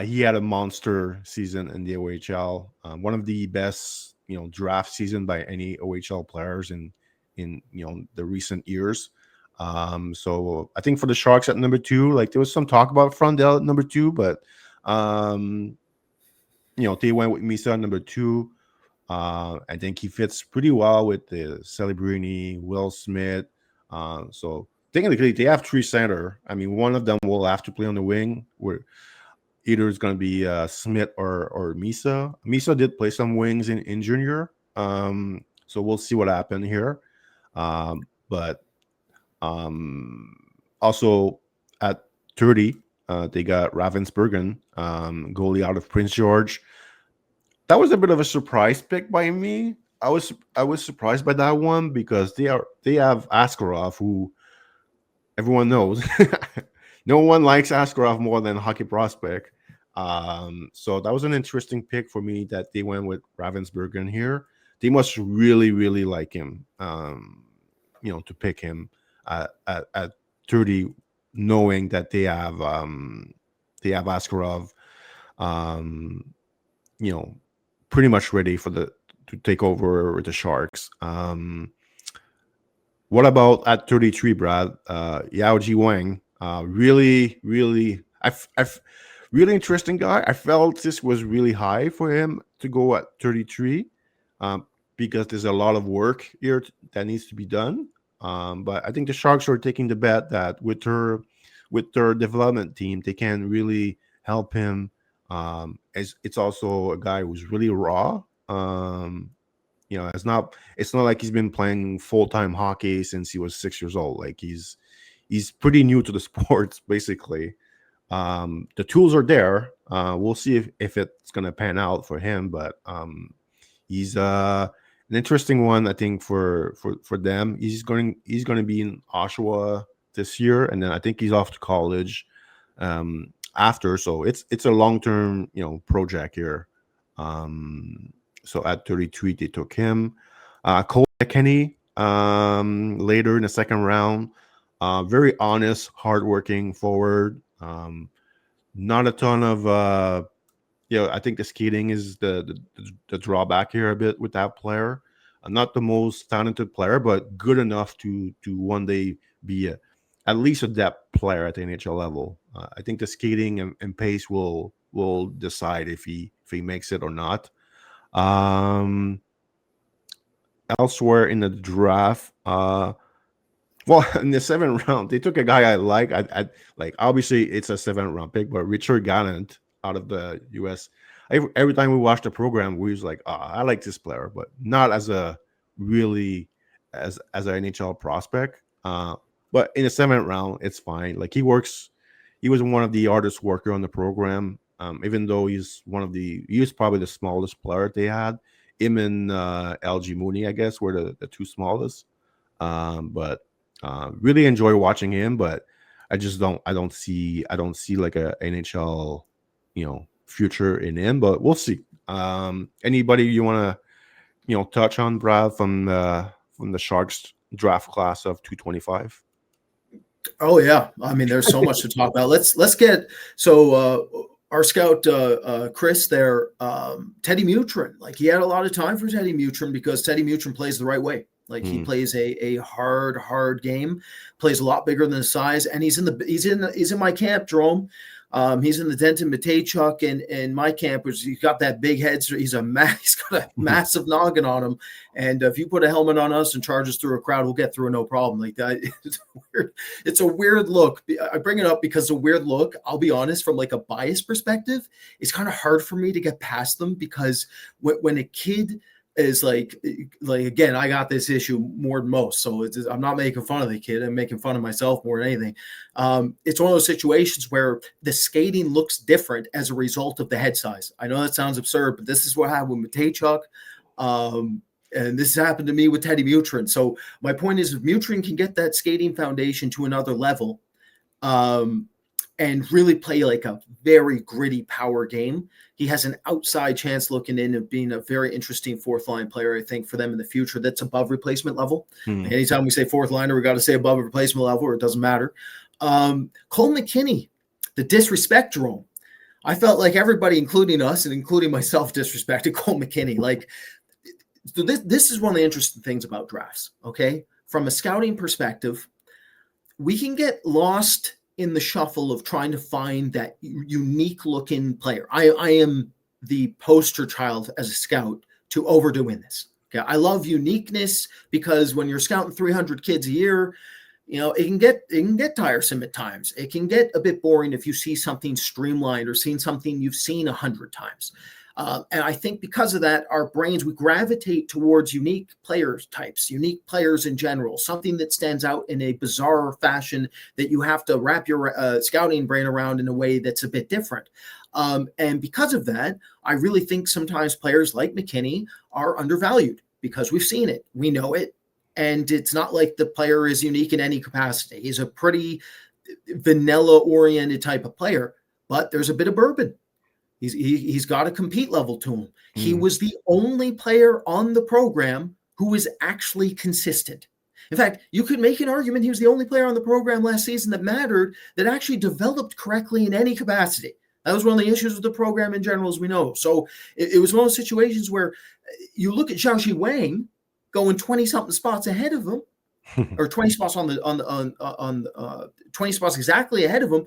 He had a monster season in the OHL, one of the best draft season by any OHL players in the recent years. So I think for the Sharks at number 2, like there was some talk about Frondell at number 2, but um, they went with Misa at number 2. I think he fits pretty well with the Celebrini, Will Smith. So technically, they have 3 center. I mean, one of them will have to play on the wing. Where either it's going to be Smith or Misa. Misa did play some wings in junior. So we'll see what happened here. But also at 30, they got Ravensburgen, goalie out of Prince George. That was a bit of a surprise pick by me. I was surprised by that one because they have Askarov, who everyone knows. No one likes Askarov more than Hockey Prospect. So that was an interesting pick for me that they went with Ravensburgen here. They must really, really like him, to pick him at 30, knowing that they have Askarov, pretty much ready to take over the Sharks. What about at 33, Brad? Yao Ji Wang, really, really, really interesting guy. I felt this was really high for him to go at 33, because there's a lot of work here that needs to be done. But I think the Sharks are taking the bet that with their development team, they can really help him. As it's also a guy who's really raw. It's not like he's been playing full-time hockey since he was 6 years old. Like he's pretty new to the sports, basically. The tools are there. We'll see if it's gonna pan out for him, but he's an interesting one, I think, for them. He's going to be in Oshawa this year, and then I think he's off to college after. So it's a long-term project here. So at 33, they took him. Cole McKinney later in the second round. Very honest, hardworking forward. Not a ton of I think the skating is the drawback here a bit with that player. Not the most talented player, but good enough to one day be at least a depth player at the NHL level. I think the skating and pace will decide if he makes it or not. Elsewhere in the draft, well, in the 7th round, they took a guy I like. I like. Obviously, it's a 7th round pick, but Richard Gallant out of the U.S. Every time we watched the program, we was like, I like this player, but not as a really as an NHL prospect. But in the 7th round, it's fine. Like he works. He was one of the hardest worker on the program. Even though he was probably the smallest player they had. Him and LG Mooney, I guess, were the 2 smallest. But really enjoy watching him, but I don't see like a NHL future in him, but we'll see. Anybody you want to touch on, Brad, from the Sharks draft class of 225? Oh yeah, I mean, there's so much to talk about. Let's get our scout Chris there, Teddy Mutrin. Like he had a lot of time for Teddy Mutrin because Teddy Mutrin plays the right way. Like he plays a hard game, plays a lot bigger than his size, and he's in my camp, Jérôme. He's in the Denton Matejchuk in my camp, which he's got that big head. So he's got a massive noggin on him. And if you put a helmet on us and charge us through a crowd, we'll get through no problem. Like that, it's a weird look. I bring it up because it's a weird look. I'll be honest, from like a bias perspective, it's kind of hard for me to get past them because when a kid is like again, I got this issue more than most. So I'm not making fun of the kid. I'm making fun of myself more than anything. It's one of those situations where the skating looks different as a result of the head size. I know that sounds absurd, but this is what happened with Matejchuk. And this happened to me with Teddy Mutrin. So my point is, if Mutrin can get that skating foundation to another level, and really play like a very gritty power game, he has an outside chance looking in of being a very interesting fourth line player, I think, for them in the future that's above replacement level. Anytime we say fourth liner, we got to say above replacement level, or it doesn't matter. Cole McKinney, the disrespect, Jérôme. I felt like everybody, including us and including myself, disrespected Cole McKinney. Like, so this is one of the interesting things about drafts, okay? From a scouting perspective, we can get lost in the shuffle of trying to find that unique looking player. I am the poster child as a scout to overdoing this. Okay. I love uniqueness because when you're scouting 300 kids a year, it can get tiresome at times. It can get a bit boring if you see something streamlined or seen something you've seen 100 times. And I think because of that, our brains, we gravitate towards unique player types, unique players in general, something that stands out in a bizarre fashion that you have to wrap your scouting brain around in a way that's a bit different. And because of that, I really think sometimes players like McKinney are undervalued because we've seen it, we know it, and it's not like the player is unique in any capacity. He's a pretty vanilla-oriented type of player, but there's a bit of bourbon. He's got a compete level to him. He was the only player on the program who was actually consistent. In fact, you could make an argument he was the only player on the program last season that mattered, that actually developed correctly in any capacity. That was one of the issues with the program in general, as we know. So it was one of those situations where you look at Xiaoxi Wang going 20-something spots ahead of him, or 20 spots on 20 spots exactly ahead of him.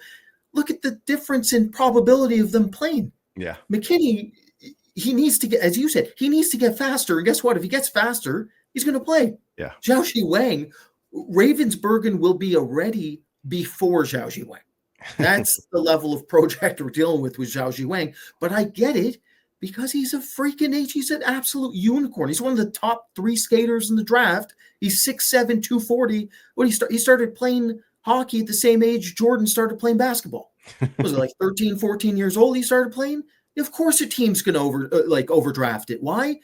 Look at the difference in probability of them playing. Yeah. McKinney, he needs to get, as you said, he needs to get faster. And guess what? If he gets faster, he's going to play. Yeah. Xiaoxi Wang, Ravensburgen will be ready before Xiaoxi Wang. That's the level of project we're dealing with Xiaoxi Wang. But I get it because he's a freaking he's an absolute unicorn. He's one of the top 3 skaters in the draft. He's 6'7", 240. When he started playing hockey at the same age Jordan started playing basketball. Was it like 13, 14 years old he started playing? Of course a team's going to overdraft it. Why?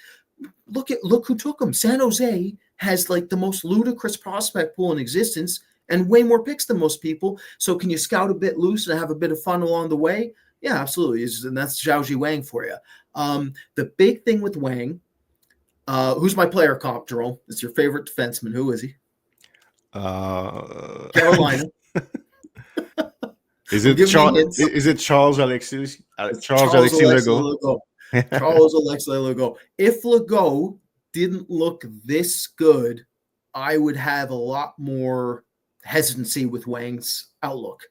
Look who took him. San Jose has like the most ludicrous prospect pool in existence and way more picks than most people. So can you scout a bit loose and have a bit of fun along the way? Yeah, absolutely. And that's Xiaoxi Wang for you. The big thing with Wang, who's my player comp, Jérôme? It's your favorite defenseman. Who is he? Carolina. Is it Charles Alexis? Charles Alexis Legault. Charles Alexis Legault. If Legault didn't look this good, I would have a lot more hesitancy with Wang's outlook.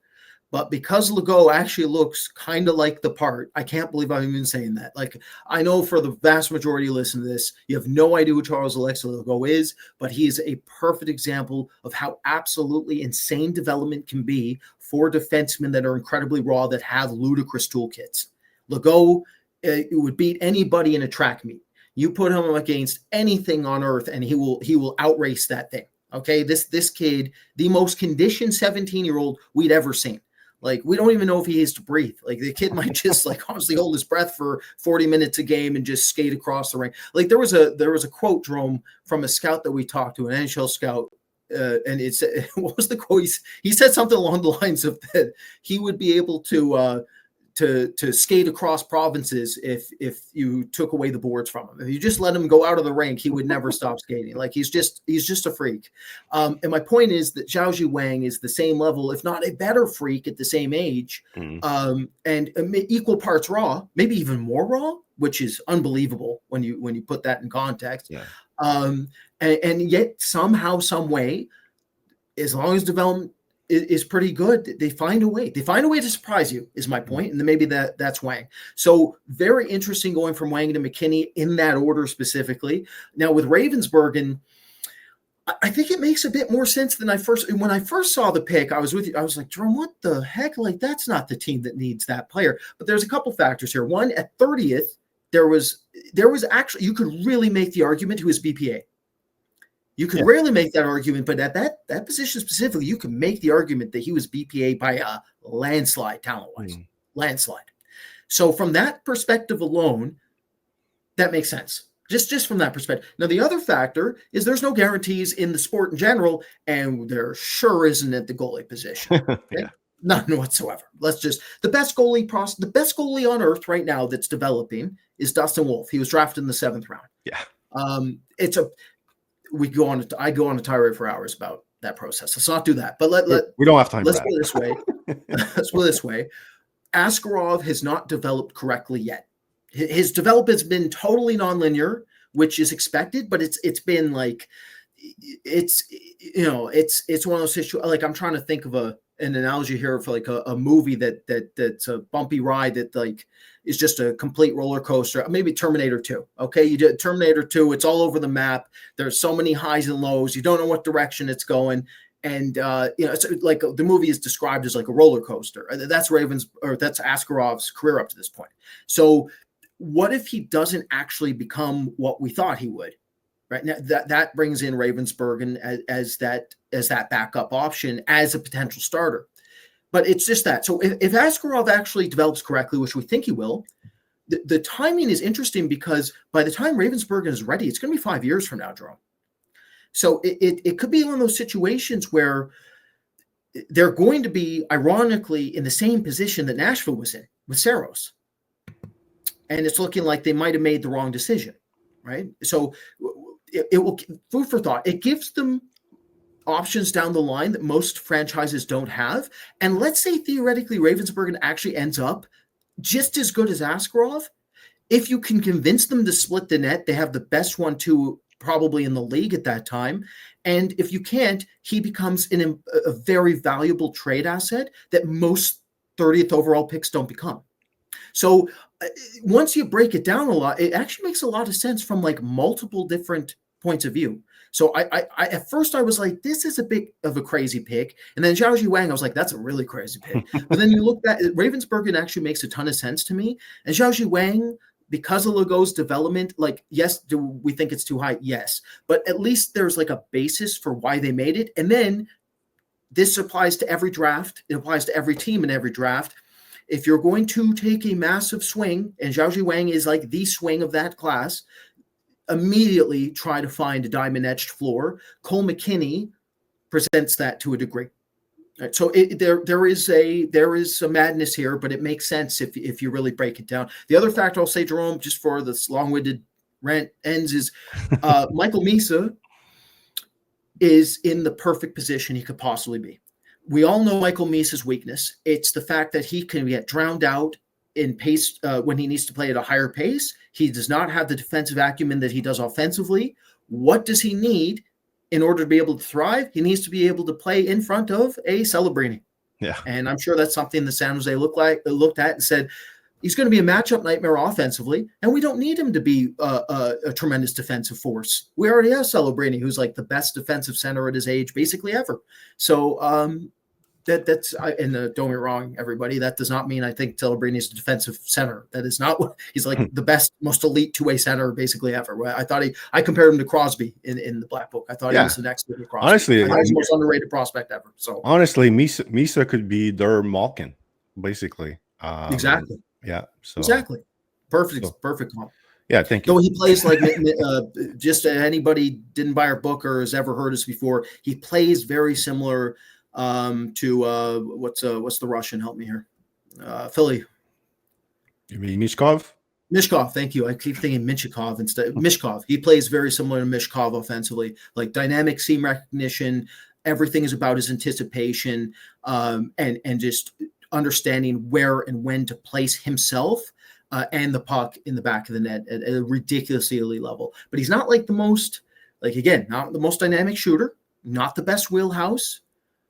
But because Legault actually looks kind of like the part, I can't believe I'm even saying that. Like, I know for the vast majority listen to this, you have no idea who Charles Alexis Legault is, but he is a perfect example of how absolutely insane development can be for defensemen that are incredibly raw, that have ludicrous toolkits. Legault would beat anybody in a track meet. You put him against anything on earth, and he will outrace that thing. Okay, this kid, the most conditioned 17-year-old we'd ever seen. Like, we don't even know if he has to breathe. Like, the kid might just like honestly hold his breath for 40 minutes a game and just skate across the rink. Like, there was a quote, Jérôme, from a scout that we talked to, an NHL scout, and it's what was the quote? He said something along the lines of that he would be able to skate across provinces if you took away the boards from him. If you just let him go out of the rink, he would never stop skating. Like, he's just a freak. And my point is that Xiaoxi Wang is the same level, if not a better freak at the same age, and equal parts raw, maybe even more raw, which is unbelievable when you put that in context. Yeah. And yet somehow, some way, as long as development is pretty good, they find a way. They find a way to surprise you, is my point. And then maybe that's Wang. So very interesting going from Wang to McKinney in that order specifically. Now with Ravensburgen, I think it makes a bit more sense than when I first saw the pick. I was with you. I was like, Jérôme, what the heck? Like, that's not the team that needs that player. But there's a couple factors here. One, at 30th, there was actually, you could really make the argument who is BPA. You could rarely make that argument, but at that position specifically, you can make the argument that he was BPA by a landslide, talent-wise. Landslide. So from that perspective alone, that makes sense. Just from that perspective. Now, the other factor is there's no guarantees in the sport in general, and there sure isn't at the goalie position. Okay? None whatsoever. The best goalie on earth right now that's developing is Dustin Wolf. He was drafted in the 7th round. Yeah. I go on a tirade for hours about that process. Let's not do that. But we don't have time. Let's put it this way. Let's put it this way. Askarov has not developed correctly yet. His development has been totally nonlinear, which is expected, but it's been like it's one of those situations. Like, I'm trying to think of an analogy here for like a movie that's a bumpy ride that like is just a complete roller coaster. Maybe Terminator 2. Okay, you did Terminator 2. It's all over the map. There's so many highs and lows. You don't know what direction it's going. And it's like the movie is described as like a roller coaster. That's Askarov's career up to this point. So what if he doesn't actually become what we thought he would? Right now, that brings in Ravensburgen as that backup option as a potential starter. But it's just that. So if Askarov actually develops correctly, which we think he will, the timing is interesting because by the time Ravensburgen is ready, it's going to be 5 years from now, Jérôme. So it could be one of those situations where they're going to be, ironically, in the same position that Nashville was in with Saros. And it's looking like they might have made the wrong decision, right? So it will, food for thought. It gives them options down the line that most franchises don't have. And let's say theoretically Ravensburgen actually ends up just as good as Askarov. If you can convince them to split the net, they have the best 1-2 probably in the league at that time. And if you can't, he becomes a very valuable trade asset that most 30th overall picks don't become. So once you break it down a lot, it actually makes a lot of sense from like multiple different points of view. So I at first I was like, this is a bit of a crazy pick. And then Xiaoji Wang, I was like, that's a really crazy pick. But then you look back, Ravensburgen actually makes a ton of sense to me. And Xiaoji Wang, because of Legault's development, like, yes, do we think it's too high? Yes. But at least there's like a basis for why they made it. And then this applies to every draft. It applies to every team in every draft. If you're going to take a massive swing, and Xiaoji Wang is like the swing of that class, immediately try to find a diamond-etched floor. Cole McKinney presents that to a degree. Right, so there is a madness here, but it makes sense if you really break it down. The other factor I'll say, Jérôme, just for this long-winded rant ends, is Michael Misa is in the perfect position he could possibly be. We all know Michael Misa's weakness. It's the fact that he can get drowned out in pace when he needs to play at a higher pace. He does not have the defensive acumen that he does offensively. What does he need in order to be able to thrive? He needs to be able to play in front of a Celebrini. Yeah. And I'm sure that's something the San Jose looked at and said, he's going to be a matchup nightmare offensively, and we don't need him to be a tremendous defensive force. We already have Celebrini, who's like the best defensive center at his age basically ever. So that's don't get me wrong, everybody. That does not mean I think Celebrini is a defensive center. That is not what he's like. The best, most elite two-way center basically ever. I compared him to Crosby in the Black Book. I thought he was the next level Crosby. Honestly, I thought he was the most underrated prospect ever. So honestly, Misa could be their Malkin, basically. Exactly. Yeah. So exactly. Perfect call. Yeah, thank you. Though he plays like just anybody didn't buy our book or has ever heard us before, he plays very similar to what's the Russian? Help me here. Philly. You mean Mishkov? Mishkov, thank you. I keep thinking Minchikov instead. Mishkov. He plays very similar to Mishkov offensively, like dynamic seam recognition. Everything is about his anticipation and just understanding where and when to place himself and the puck in the back of the net at a ridiculously elite level. But he's not like the most Like, again, not the most dynamic shooter, not the best wheelhouse.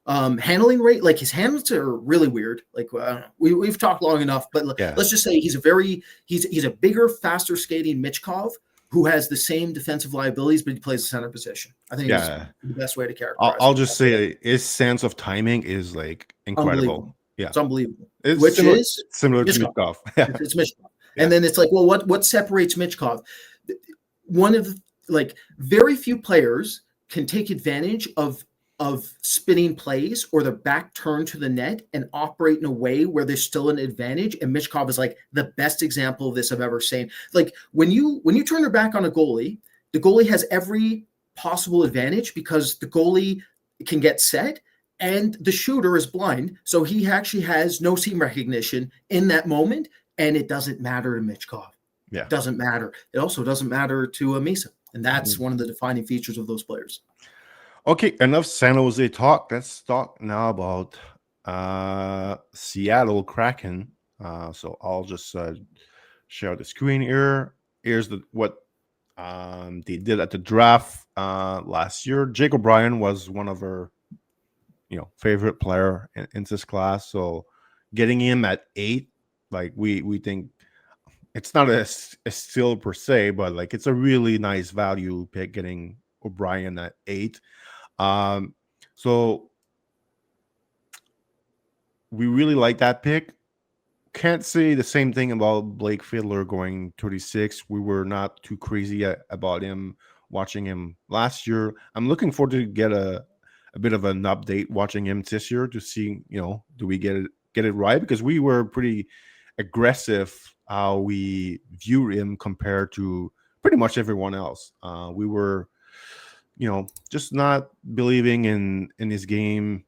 Handling rate, like his hands are really weird. Like, I don't know. We've talked long enough, but let's just say he's a bigger, faster skating Michkov who has the same defensive liabilities, but he plays the center position. I think it's the best way to characterize I'll just say his sense of timing is like incredible. Yeah, it's unbelievable. It's Which similar, is similar to Michkov. Michkov. It's Michkov. And then it's like, well, what separates Michkov? One of the, like, very few players can take advantage of spinning plays or their back turned to the net and operate in a way where there's still an advantage. And Michkov is like the best example of this I've ever seen. Like, when you turn your back on a goalie, the goalie has every possible advantage because the goalie can get set and the shooter is blind. So he actually has no seam recognition in that moment. And it doesn't matter to Michkov. Yeah. It doesn't matter. It also doesn't matter to Misa. And that's one of the defining features of those players. Okay, enough San Jose talk. Let's talk now about Seattle Kraken. So I'll just share the screen here. Here's what they did at the draft last year. Jake O'Brien was one of our favorite player in this class. So getting him at 8, like we think it's not a steal per se, but like it's a really nice value pick getting O'Brien at 8. So we really like that pick. Can't say the same thing about Blake Fiedler going 36. We were not too crazy about him watching him last year. I'm looking forward to get a bit of an update watching him this year to see, do we get it right? Because we were pretty aggressive how we view him compared to pretty much everyone else. We were just not believing in his game,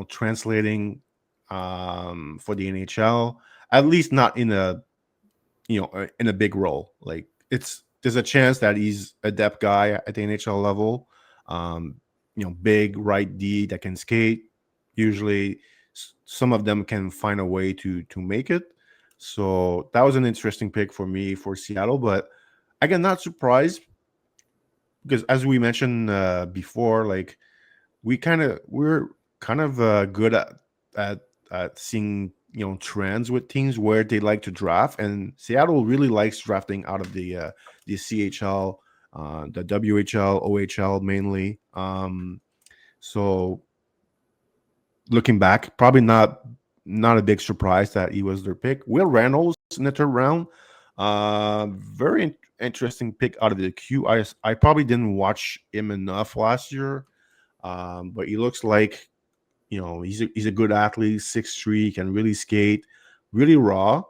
translating for the NHL, at least not in a big role. Like there's a chance that he's a depth guy at the NHL level, big right D that can skate. Usually some of them can find a way to make it. So that was an interesting pick for me for Seattle, but again, not surprised. Because as we mentioned before, like we're kind of good at seeing trends with teams where they like to draft, and Seattle really likes drafting out of the CHL, the WHL, OHL mainly. So looking back, probably not a big surprise that he was their pick. Will Reynolds in the third round, very interesting pick out of the queue. I probably didn't watch him enough last year, but he looks like he's a good athlete, 6'3", can really skate, really raw.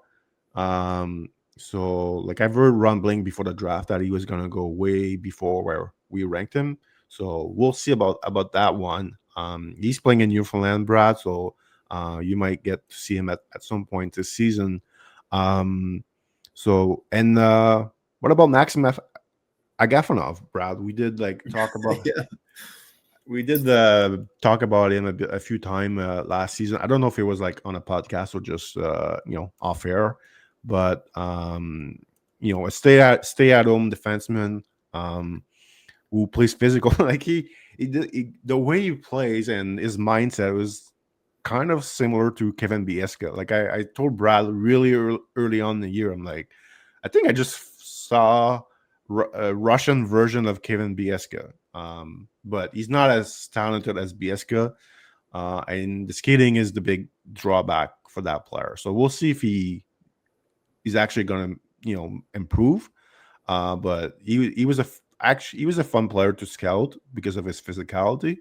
So like I've heard rumbling before the draft that he was gonna go way before where we ranked him. So we'll see about that one. He's playing in Newfoundland, Brad. So you might get to see him at some point this season. So and what about Maxim Agafonov, Brad? We did talk about Yeah. we did talk about him a few times last season. I don't know if it was like on a podcast or just off air, but a stay at home defenseman who plays physical. Like the way he plays and his mindset was kind of similar to Kevin Biesca. Like I told Brad really early on in the year, I'm like, I think I just saw a Russian version of Kevin Biesca. But he's not as talented as Biesca, and the skating is the big drawback for that player. So we'll see if he's actually going to improve. But he was a fun player to scout because of his physicality.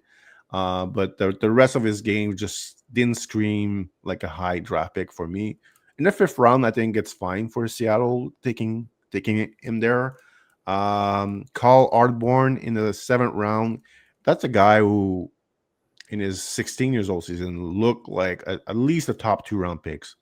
But the rest of his game just didn't scream like a high draft pick for me. In the 5th round, I think it's fine for Seattle taking him there. Carl Ardborn in the 7th round. That's a guy who, in his 16 years old season, looked like at least the top 2 round picks.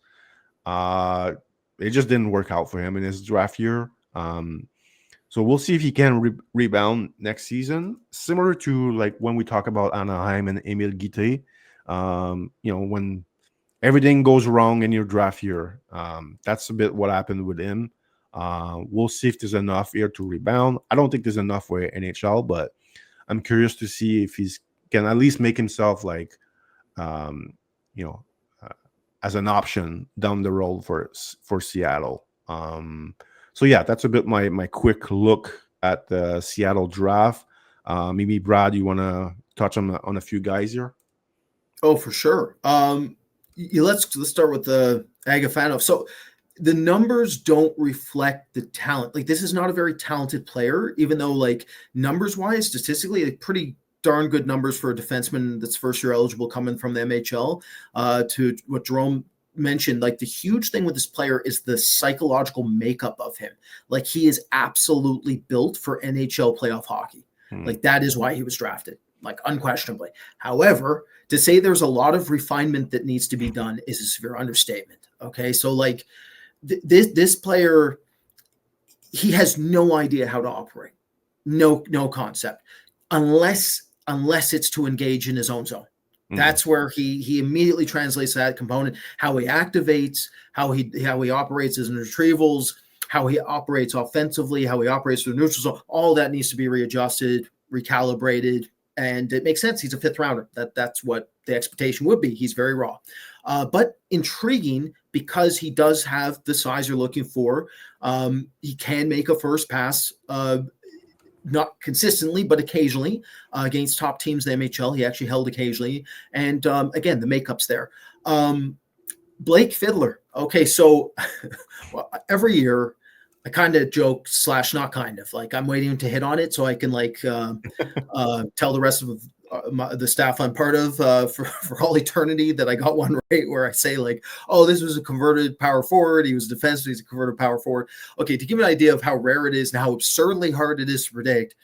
It just didn't work out for him in his draft year. So we'll see if he can rebound next season. Similar to like when we talk about Anaheim and Emile Guité, when everything goes wrong in your draft year, that's a bit what happened with him. We'll see if there's enough here to rebound. I don't think there's enough for NHL, but I'm curious to see if he's can at least make himself like, you know, as an option down the road for Seattle. So yeah, that's a bit my quick look at the Seattle draft. Maybe Brad, you want to touch on a few guys here? Oh, for sure. Let's start with the Agafanov. So the numbers don't reflect the talent. Like, this is not a very talented player, even though, like, numbers wise, statistically, like, pretty darn good numbers for a defenseman that's first year eligible coming from the MHL. To what Jérôme mentioned, like, the huge thing with this player is the psychological makeup of him. Like, he is absolutely built for NHL playoff hockey. Like, that is why he was drafted, like, unquestionably. However, to say there's a lot of refinement that needs to be done is a severe understatement. Okay, so like this player, he has no idea how to operate, no concept, unless it's to engage in his own zone. That's where he immediately translates that component, how he activates, how he operates as in retrievals, how he operates offensively, how he operates through the neutral zone. All that needs to be readjusted, recalibrated, and it makes sense. He's a fifth rounder. That's what the expectation would be. He's very raw, but intriguing because he does have the size you're looking for. He can make a first pass, not consistently, but occasionally against top teams in the MHL. He actually held occasionally. And again, the makeup's there. Blake Fiddler. Okay, so well, every year I kind of joke / not kind of, like, I'm waiting to hit on it so I can like tell the rest of the staff I'm part of for all eternity that I got one right, where I say like, oh, this was a converted power forward. He was a defenseman. He's a converted power forward. Okay, to give you an idea of how rare it is and how absurdly hard it is to predict,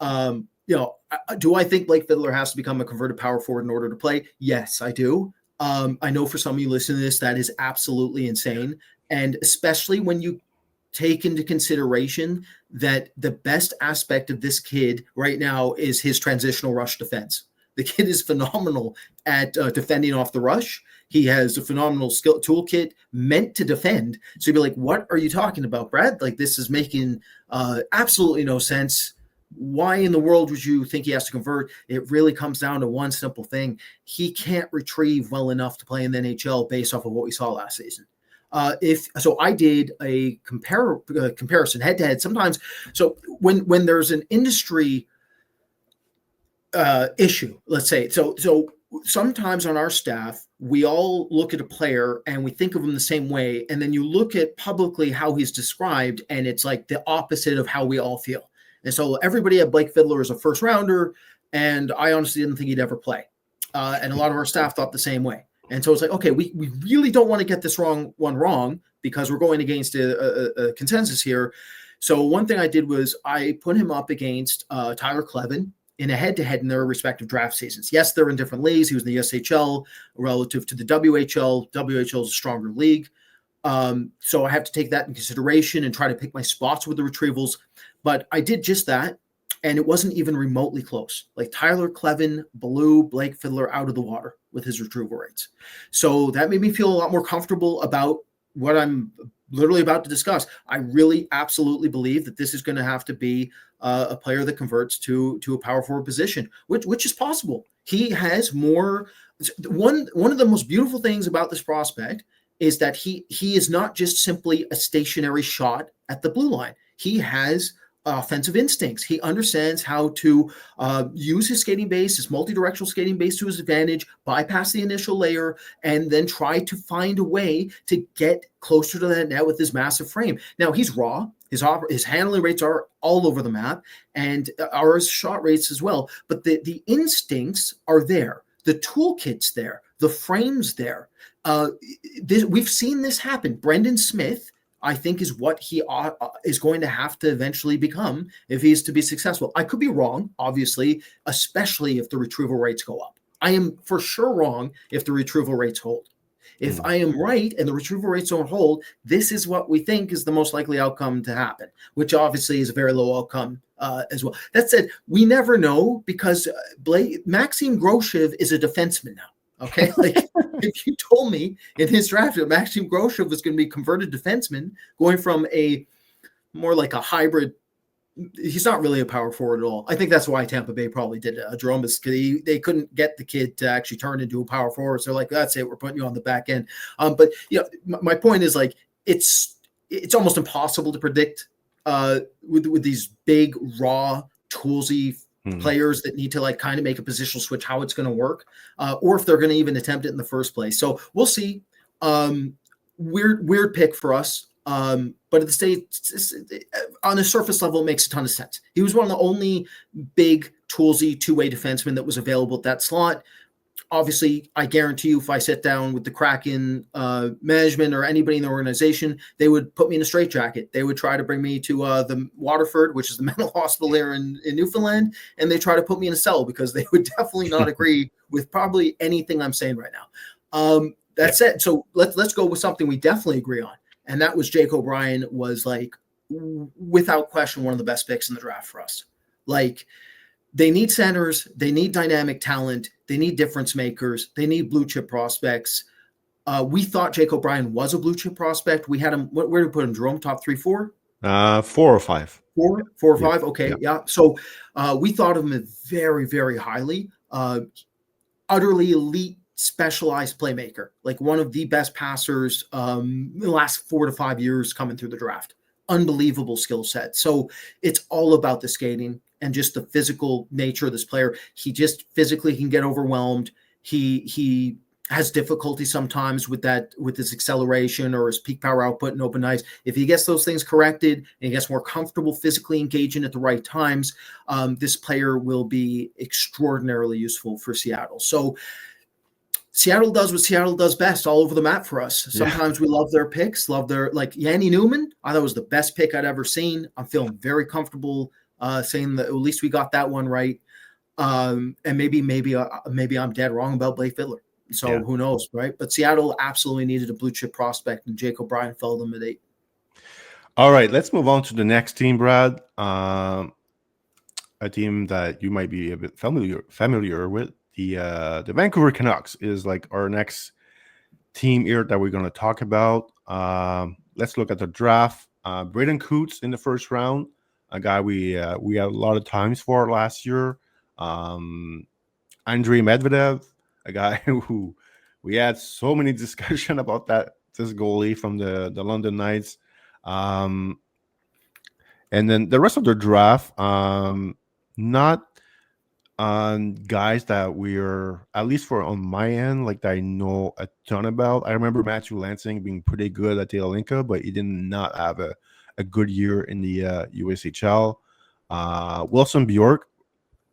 do I think Blake Fiddler has to become a converted power forward in order to play? Yes, I do. I know for some of you listening to this, that is absolutely insane. And especially when you take into consideration that the best aspect of this kid right now is his transitional rush defense. The kid is phenomenal at defending off the rush. He has a phenomenal skill toolkit meant to defend. So you'd be like, what are you talking about, Brad? Like, this is making absolutely no sense. Why in the world would you think he has to convert? It really comes down to one simple thing. He can't retrieve well enough to play in the NHL based off of what we saw last season. I did a comparison head to head sometimes. So when there's an industry issue, let's say, so sometimes on our staff, we all look at a player and we think of him the same way. And then you look at publicly how he's described, and it's like the opposite of how we all feel. And so everybody had Blake Fiddler as a first rounder, and I honestly didn't think he'd ever play. And a lot of our staff thought the same way. And so it's like, okay, we really don't want to get this wrong because we're going against a consensus here. So one thing I did was I put him up against Tyler Kleven in a head-to-head in their respective draft seasons. Yes, they're in different leagues. He was in the SHL relative to the WHL. WHL is a stronger league. So I have to take that in consideration and try to pick my spots with the retrievals. But I did just that, and it wasn't even remotely close. Like, Tyler Kleven blew Blake Fiddler out of the water with his retrieval rates. So that made me feel a lot more comfortable about what I'm literally about to discuss. I really absolutely believe that this is going to have to be a player that converts to a power forward position, which is possible. He has more. One of the most beautiful things about this prospect is that he is not just simply a stationary shot at the blue line. He has offensive instincts. He understands how to use his skating base, his multi-directional skating base, to his advantage, bypass the initial layer, and then try to find a way to get closer to that net with his massive frame. Now, he's raw. His handling rates are all over the map, and our shot rates as well. But the instincts are there. The toolkit's there. The frame's there. We've seen this happen. Brendan Smith, I think, is what he is going to have to eventually become if he is to be successful. I could be wrong, obviously, especially if the retrieval rates go up. I am for sure wrong if the retrieval rates hold. If I am right and the retrieval rates don't hold, this is what we think is the most likely outcome to happen, which obviously is a very low outcome as well. That said, we never know because Maxim Groshev is a defenseman now. Okay, like if you told me in his draft that Maxim Groshev was going to be converted defenseman, going from a more like a hybrid. He's not really a power forward at all. I think that's why Tampa Bay probably did it. Jérôme is because they couldn't get the kid to actually turn into a power forward. So like, that's it. We're putting you on the back end. But my point is like it's almost impossible to predict with these big raw toolsy players that need to like kind of make a positional switch how it's going to work, or if they're going to even attempt it in the first place. So we'll see. Weird pick for us. But at the stage, on a surface level, it makes a ton of sense. He was one of the only big toolsy two-way defensemen that was available at that slot. Obviously, I guarantee you, if I sit down with the Kraken management or anybody in the organization, they would put me in a straitjacket. They would try to bring me to the Waterford, which is the mental hospital here in Newfoundland, and they try to put me in a cell because they would definitely not agree with probably anything I'm saying right now. That said, so let's go with something we definitely agree on. And that was Jake O'Brien was like, without question, one of the best picks in the draft for us. Like, they need centers, they need dynamic talent, they need difference makers, they need blue chip prospects. We thought Jake O'Brien was a blue chip prospect. We had him. Where did we put him? Jérôme, top 3, 4? 4 or 5. 4 or 5. Okay, yeah. So we thought of him very, very highly. Utterly elite, specialized playmaker, like one of the best passers in the last 4 to 5 years coming through the draft. Unbelievable skill set. So it's all about the skating and just the physical nature of this player. He just physically can get overwhelmed. He has difficulty sometimes with his acceleration or his peak power output in open ice. If he gets those things corrected and he gets more comfortable physically engaging at the right times, this player will be extraordinarily useful for Seattle. So Seattle does what Seattle does best all over the map for us. Sometimes we love their picks, like Yanni Newman. I thought was the best pick I'd ever seen. I'm feeling very comfortable saying that at least we got that one right. And maybe I'm dead wrong about Blake Fiddler. So who knows, right? But Seattle absolutely needed a blue chip prospect, and Jake O'Brien fell them at 8. All right, let's move on to the next team, Brad. A team that you might be a bit familiar with. The Vancouver Canucks is like our next team here that we're going to talk about. Let's look at the draft. Braden Coots in the first round, a guy we had a lot of times for last year. Andrei Medvedev, a guy who we had so many discussion about this goalie from the London Knights. And then the rest of the draft, not guys that we're, at least for on my end, like that I know a ton about. I remember Matthew Lansing being pretty good at the Olinka, but he did not have a good year in the USHL. Wilson Bjork,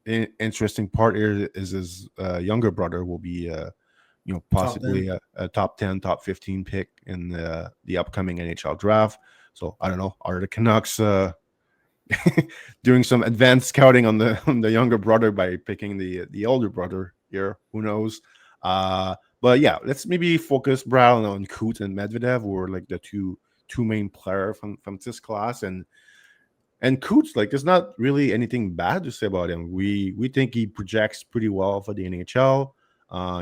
interesting part here is his younger brother will be possibly a top 10, top 15 pick in the upcoming NHL draft. So I don't know, are the Canucks doing some advanced scouting on the younger brother by picking the older brother here? Who knows? But yeah, let's maybe focus, Brad, on Coots and Medvedev, who are like the two main players from this class. And Coots, like, there's not really anything bad to say about him. We think he projects pretty well for the NHL.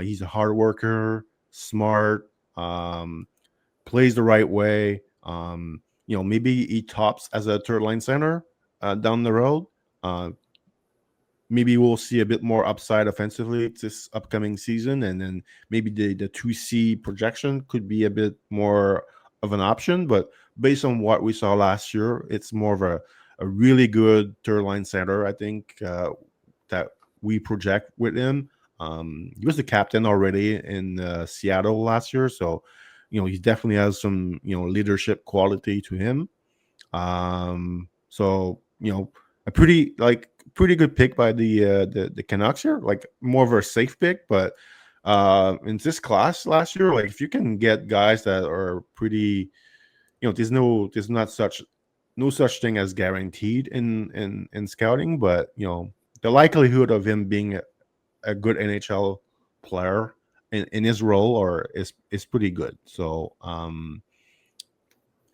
He's a hard worker, smart, plays the right way. Maybe he tops as a third line center down the road. Maybe we'll see a bit more upside offensively this upcoming season, and then maybe the 2C projection could be a bit more of an option. But based on what we saw last year, it's more of a really good third line center, I think, that we project with him. He was the captain already in Seattle last year, so he definitely has some leadership quality to him. So a pretty good pick by the Canucks here, like more of a safe pick. But in this class last year, like if you can get guys that are pretty, there's not no such thing as guaranteed in scouting, but the likelihood of him being a good NHL player in his role is pretty good. So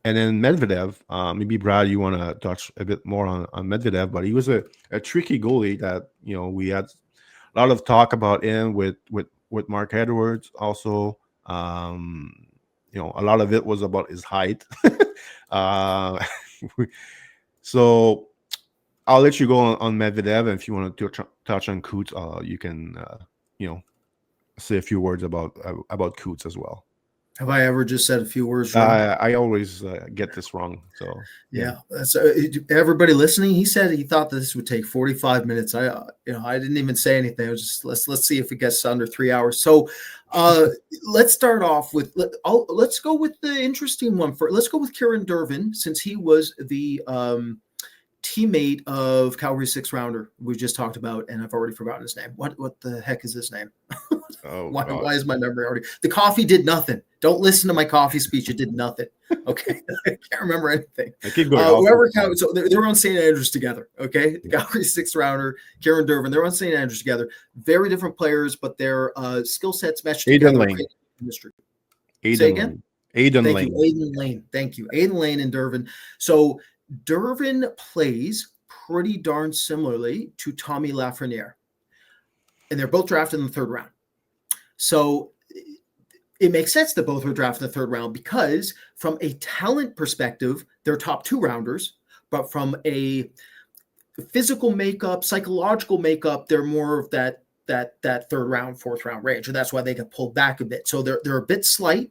and then Medvedev, maybe Brad, you want to touch a bit more on Medvedev, but he was a tricky goalie that we had a lot of talk about him with with Mark Edwards also. A lot of it was about his height. uh, so I'll let you go on Medvedev, and if you want to touch on Coots, you can say a few words about Coots as well. Have I ever just said a few words wrong? I always get this wrong. So yeah. That's everybody listening. He said he thought this would take 45 minutes. I didn't even say anything. I was just let's see if it gets under 3 hours. So let's start off with let's go with the interesting one. Let's go with Kieran Dervin, since he was the teammate of Calgary's 6th rounder we just talked about, and I've already forgotten his name. What the heck is his name? Why is my memory already? The coffee did nothing. Don't listen to my coffee speech. It did nothing. Okay. I can't remember anything. I keep going so they were on St. Andrews together. Okay. The Calgary's 6th rounder, Kieran Dervin, they're on St. Andrews together. Very different players, but their skill sets meshed together. Say again? Aiden Lane. Aiden Lane. Thank you. Aiden Lane and Dervin. So Dervin plays pretty darn similarly to Tommy Lafreniere, and they're both drafted in the 3rd round. So it makes sense that both were drafted in the 3rd round, because from a talent perspective, they're top 2 rounders, but from a physical makeup, psychological makeup, they're more of that 3rd round, 4th round range, and that's why they got pulled back a bit. So they're a bit slight.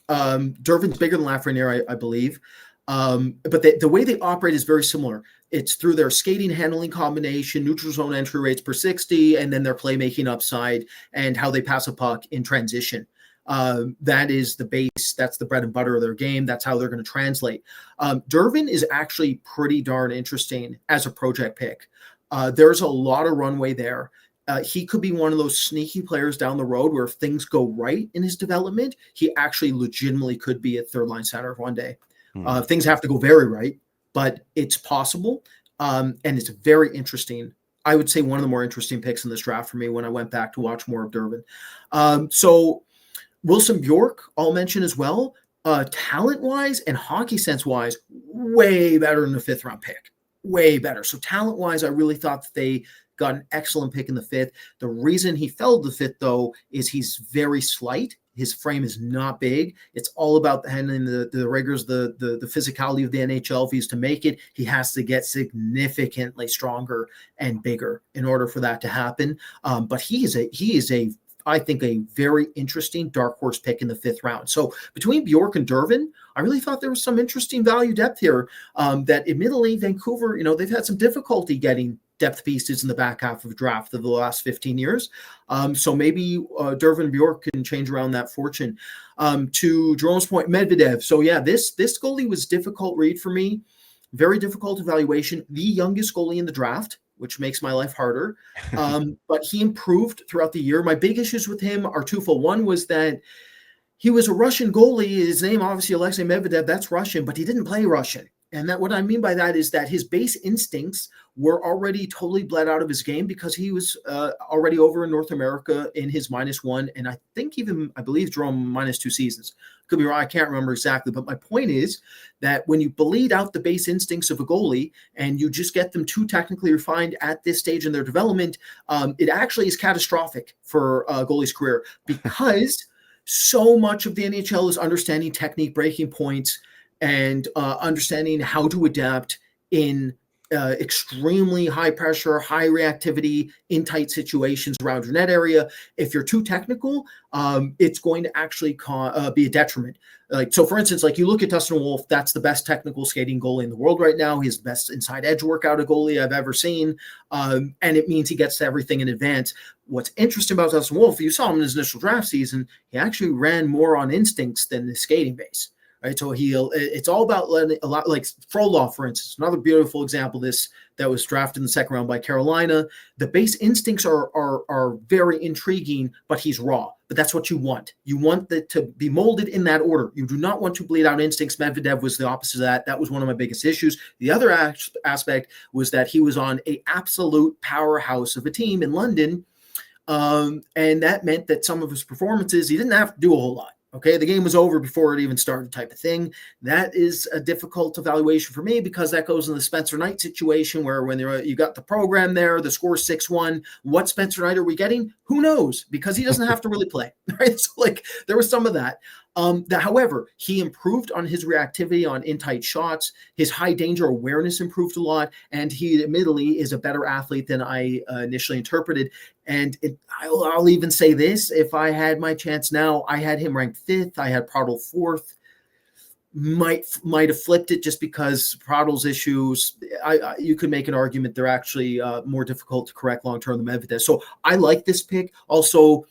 Dervin's bigger than Lafreniere, I believe. But the way they operate is very similar. It's through their skating handling combination, neutral zone entry rates per 60, and then their playmaking upside and how they pass a puck in transition. That is the base. That's the bread and butter of their game. That's how they're going to translate. Dervin is actually pretty darn interesting as a project pick. There's a lot of runway there. He could be one of those sneaky players down the road where if things go right in his development, he actually legitimately could be a 3rd-line center one day. Things have to go very right, but it's possible. And it's very interesting. I would say one of the more interesting picks in this draft for me when I went back to watch more of Dervin. So Wilson Bjork, I'll mention as well. Talent-wise and hockey sense-wise, way better than the 5th-round pick. Way better. So talent-wise, I really thought that they got an excellent pick in the 5th. The reason he fell to the 5th, though, is he's very slight. His frame is not big. It's all about handling the rigors, the physicality of the NHL. If he's to make it, he has to get significantly stronger and bigger in order for that to happen. But he is I think a very interesting dark horse pick in the 5th round. So between Bjork and Dervin, I really thought there was some interesting value depth here. That admittedly, Vancouver, they've had some difficulty getting depth pieces in the back half of the draft of the last 15 years. So maybe Dervin Bjork can change around that fortune. To Jerome's point, Medvedev. So yeah, this goalie was difficult read for me. Very difficult evaluation. The youngest goalie in the draft, which makes my life harder. But he improved throughout the year. My big issues with him are twofold. One was that he was a Russian goalie. His name, obviously, Alexei Medvedev, that's Russian, but he didn't play Russian. And that what I mean by that is that his base instincts were already totally bled out of his game because he was already over in North America in his -1. And I believe Jérôme -2 seasons. Could be wrong. I can't remember exactly. But my point is that when you bleed out the base instincts of a goalie and you just get them too technically refined at this stage in their development, it actually is catastrophic for a goalie's career because so much of the NHL is understanding technique, breaking points, and understanding how to adapt in extremely high pressure, high reactivity, in tight situations around your net area. If you're too technical, it's going to actually be a detriment. So for instance, you look at Dustin Wolf, that's the best technical skating goalie in the world right now. He's the best inside edge workout goalie I've ever seen. And it means he gets everything in advance. What's interesting about Dustin Wolf, you saw him in his initial draft season, he actually ran more on instincts than the skating base. Right, so it's all about letting a lot, like Frolov, for instance, another beautiful example of this that was drafted in the 2nd round by Carolina. The base instincts are very intriguing, but he's raw. But that's what you want. You want that to be molded in that order. You do not want to bleed out instincts. Medvedev was the opposite of that. That was one of my biggest issues. The other aspect was that he was on an absolute powerhouse of a team in London, and that meant that some of his performances he didn't have to do a whole lot. Okay, the game was over before it even started, type of thing. That is a difficult evaluation for me because that goes in the Spencer Knight situation where when you got the program there, the score 6-1. What Spencer Knight are we getting? Who knows? Because he doesn't have to really play, right? So like there was some of that. However, he improved on his reactivity on in-tight shots. His high danger awareness improved a lot, and he admittedly is a better athlete than I initially interpreted. And I'll even say this: if I had my chance now, I had him ranked 5th. I had Protl 4th. Might have flipped it just because Prottl's issues. You could make an argument they're actually more difficult to correct long term than Medvedev. So I like this pick. Also,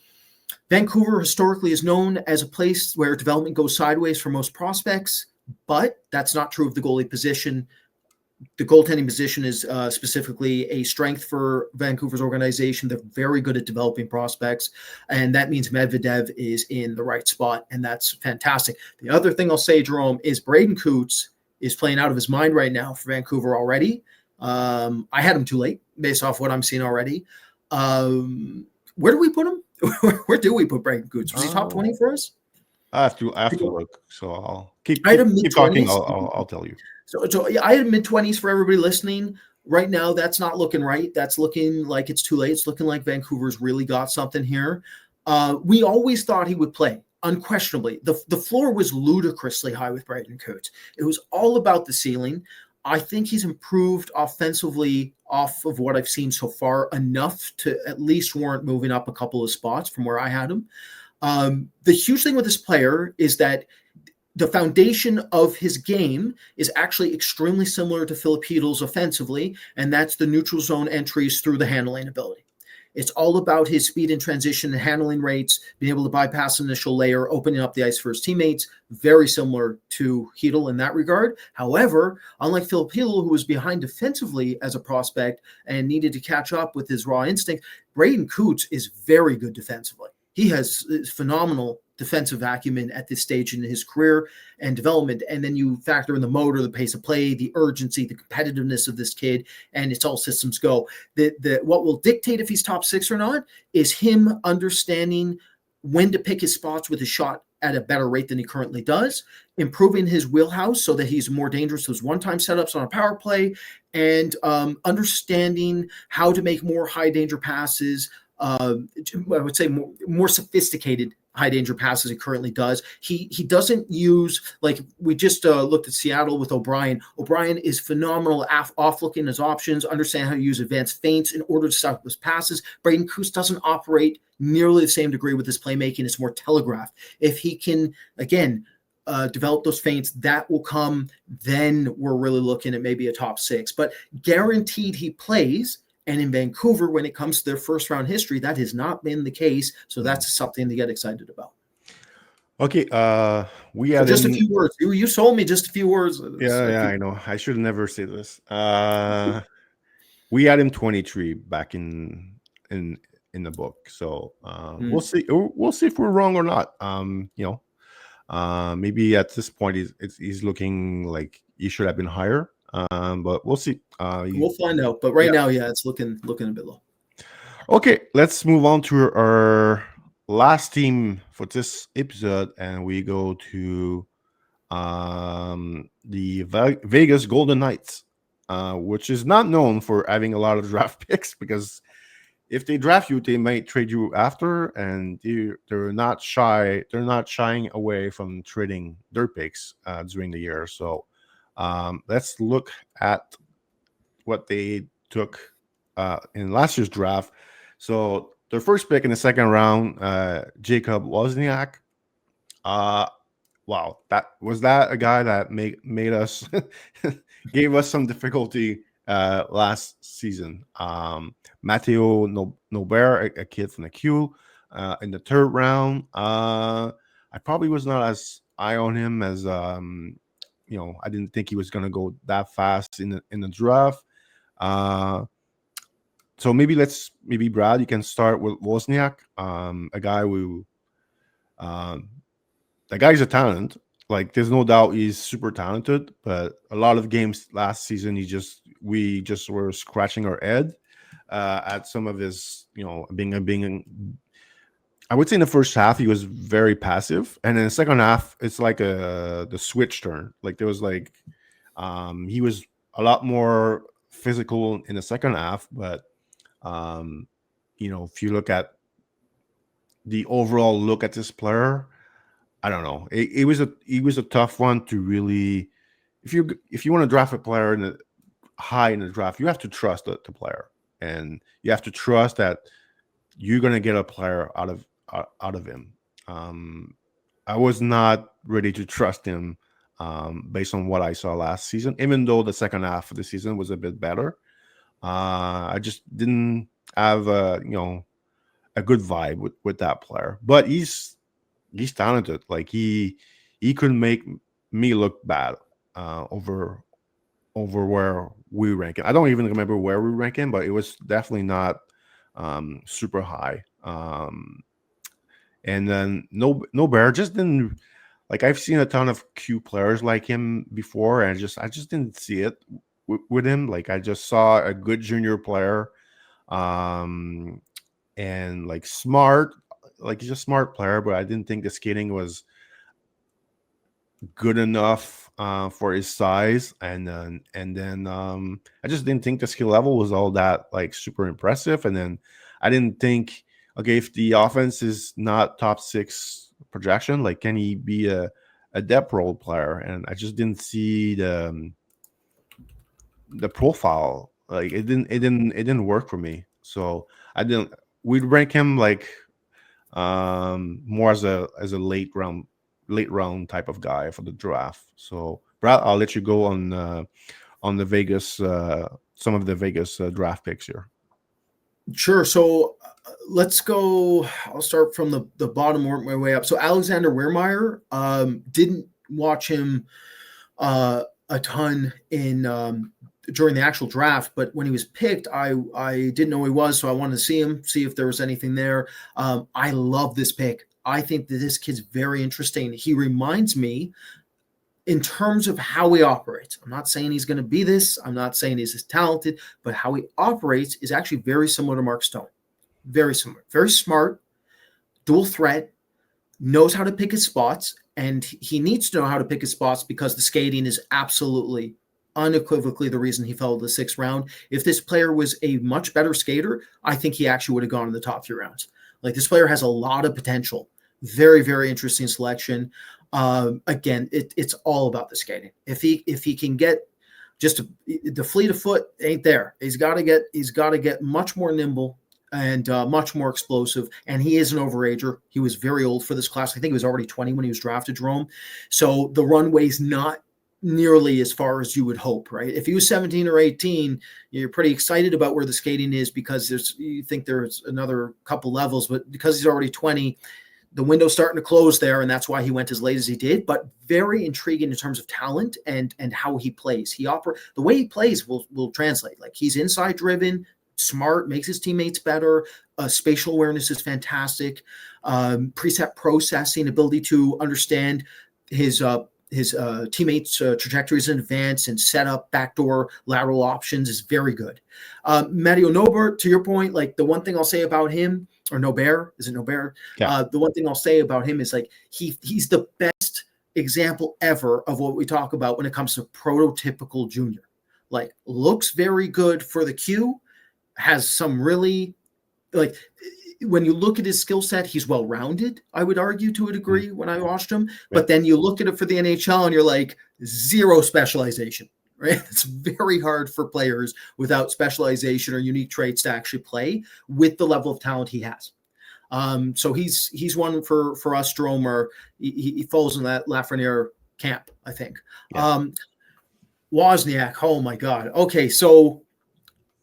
Vancouver historically is known as a place where development goes sideways for most prospects, but that's not true of the goalie position. The goaltending position is specifically a strength for Vancouver's organization. They're very good at developing prospects, and that means Medvedev is in the right spot, and that's fantastic. The other thing I'll say, Jérôme, is Braden Coots is playing out of his mind right now for Vancouver already. I had him too late based off what I'm seeing already. Where do we put him? Where do we put Braden Coots? Was he top 20 for us? I have to look. So I'll keep talking. I'll tell you. So I had mid-20s for everybody listening. Right now, that's not looking right. That's looking like it's too late. It's looking like Vancouver's really got something here. We always thought he would play, unquestionably. The floor was ludicrously high with Braden Coots. It was all about the ceiling. I think he's improved offensively off of what I've seen so far enough to at least warrant moving up a couple of spots from where I had him. The huge thing with this player is that the foundation of his game is actually extremely similar to Filipino's offensively, and that's the neutral zone entries through the handling ability. It's all about his speed in transition and handling rates, being able to bypass an initial layer, opening up the ice for his teammates, very similar to Chytil in that regard. However, unlike Filipino, who was behind defensively as a prospect and needed to catch up with his raw instinct, Braden Coots is very good defensively. He has phenomenal defensive acumen at this stage in his career and development. And then you factor in the motor, the pace of play, the urgency, the competitiveness of this kid, and it's all systems go. What will dictate if he's top 6 or not is him understanding when to pick his spots with his shot at a better rate than he currently does, improving his wheelhouse so that he's more dangerous to his one-time setups on a power play, and understanding how to make more high-danger passes, I would say more sophisticated high danger passes he currently does. He doesn't use, like we just looked at Seattle with O'Brien. O'Brien is phenomenal off looking his options, understand how to use advanced feints in order to stop his passes. Braden Coots doesn't operate nearly the same degree with his playmaking. It's more telegraphed. If he can, again, develop those feints, that will come. Then we're really looking at maybe a top 6. But guaranteed he plays. And in Vancouver, when it comes to their first round history, that has not been the case. So that's something to get excited about. Okay. We had just a few words. You sold me just a few words. Yeah, I know. I should never say this. We had him 23 back in the book. So we'll see. We'll see if we're wrong or not. Maybe at this point he's looking like he should have been higher. But we'll see. We'll find out. But right now, it's looking a bit low. Okay, let's move on to our last team for this episode, and we go to the Vegas Golden Knights, which is not known for having a lot of draft picks, because if they draft you, they might trade you after, and they're not shy. They're not shying away from trading their picks during the year. So let's look at what they took in last year's draft. So their first pick in the second round, Jacob Wozniak. Wow, that a guy that made us gave us some difficulty last season. Matteo Nobert, a kid from the Q, in the third round. I probably was not as high on him as I didn't think he was going to go that fast in the draft. So maybe Brad, you can start with Wozniak, a guy who, the guy's a talent. Like, there's no doubt he's super talented, but a lot of games last season, we just were scratching our head at some of his, being I would say in the first half he was very passive, and in the second half it's like the switch turn. Like there was like he was a lot more physical in the second half, but um, if you look at the overall look at this player, I don't know. It was a tough one to really. If you want to draft a player high in the draft, you have to trust the player, and you have to trust that you're gonna get a player out of him. Um, I was not ready to trust him based on what I saw last season, even though the second half of the season was a bit better. I just didn't have a good vibe with that player. But he's talented. Like he could make me look bad over where we rank him. I don't even remember where we rank him, but it was definitely not super high. And then no bear just didn't like. I've seen a ton of Q players like him before, and I just didn't see it with him. Like I just saw a good junior player, um, and like smart, like he's a smart player, but I didn't think the skating was good enough for his size, and then I just didn't think the skill level was all that like super impressive. And then I didn't think, okay, if the offense is not top six projection, like can he be a depth role player? And I just didn't see the profile. Like it didn't work for me. So I didn't. We'd rank him like more as a late round type of guy for the draft. So Brad, I'll let you go on the Vegas some of the Vegas draft picks here. Sure. So let's go. I'll start from the bottom, work my way up. So Alexander Wehrmeyer, didn't watch him a ton in during the actual draft, but when he was picked, I didn't know who he was, so I wanted to see him, see if there was anything there. I love this pick. I think that this kid's very interesting. He reminds me in terms of how he operates. I'm not saying he's going to be this. I'm not saying he's as talented, but how he operates is actually very similar to Mark Stone. Very similar. Very smart, dual threat, knows how to pick his spots, and he needs to know how to pick his spots because the skating is absolutely, unequivocally the reason he fell to the 6th round. If this player was a much better skater, I think he actually would have gone in the top 3 rounds. Like this player has a lot of potential. Very, very interesting selection. Again, it's all about the skating. If he can get the fleet of foot ain't there. He's got to get much more nimble and much more explosive. And he is an overager. He was very old for this class. I think he was already 20 when he was drafted, Jérôme. So the runway's not nearly as far as you would hope, right? If he was 17 or 18, you're pretty excited about where the skating is because you think there's another couple levels, but because he's already 20, the window's starting to close there, and that's why he went as late as he did. But very intriguing in terms of talent and how he plays. The way he plays will translate. Like he's inside driven, smart, makes his teammates better. Spatial awareness is fantastic. Preset processing, ability to understand his teammates' trajectories in advance and set up backdoor lateral options is very good. Matteo Nobert, to your point, like the one thing I'll say about him, or Nobert, is it Nobert? Yeah. The one thing I'll say about him is like he's the best example ever of what we talk about when it comes to prototypical junior. Like looks very good for the Q, has some really like when you look at his skill set, he's well-rounded, I would argue to a degree when I watched him. But then you look at it for the NHL and you're like, zero specialization, right? It's very hard for players without specialization or unique traits to actually play with the level of talent he has. So he's one for us, Jérôme, or he falls in that Lafreniere camp, I think. Yeah. Wozniak, oh my God. Okay, so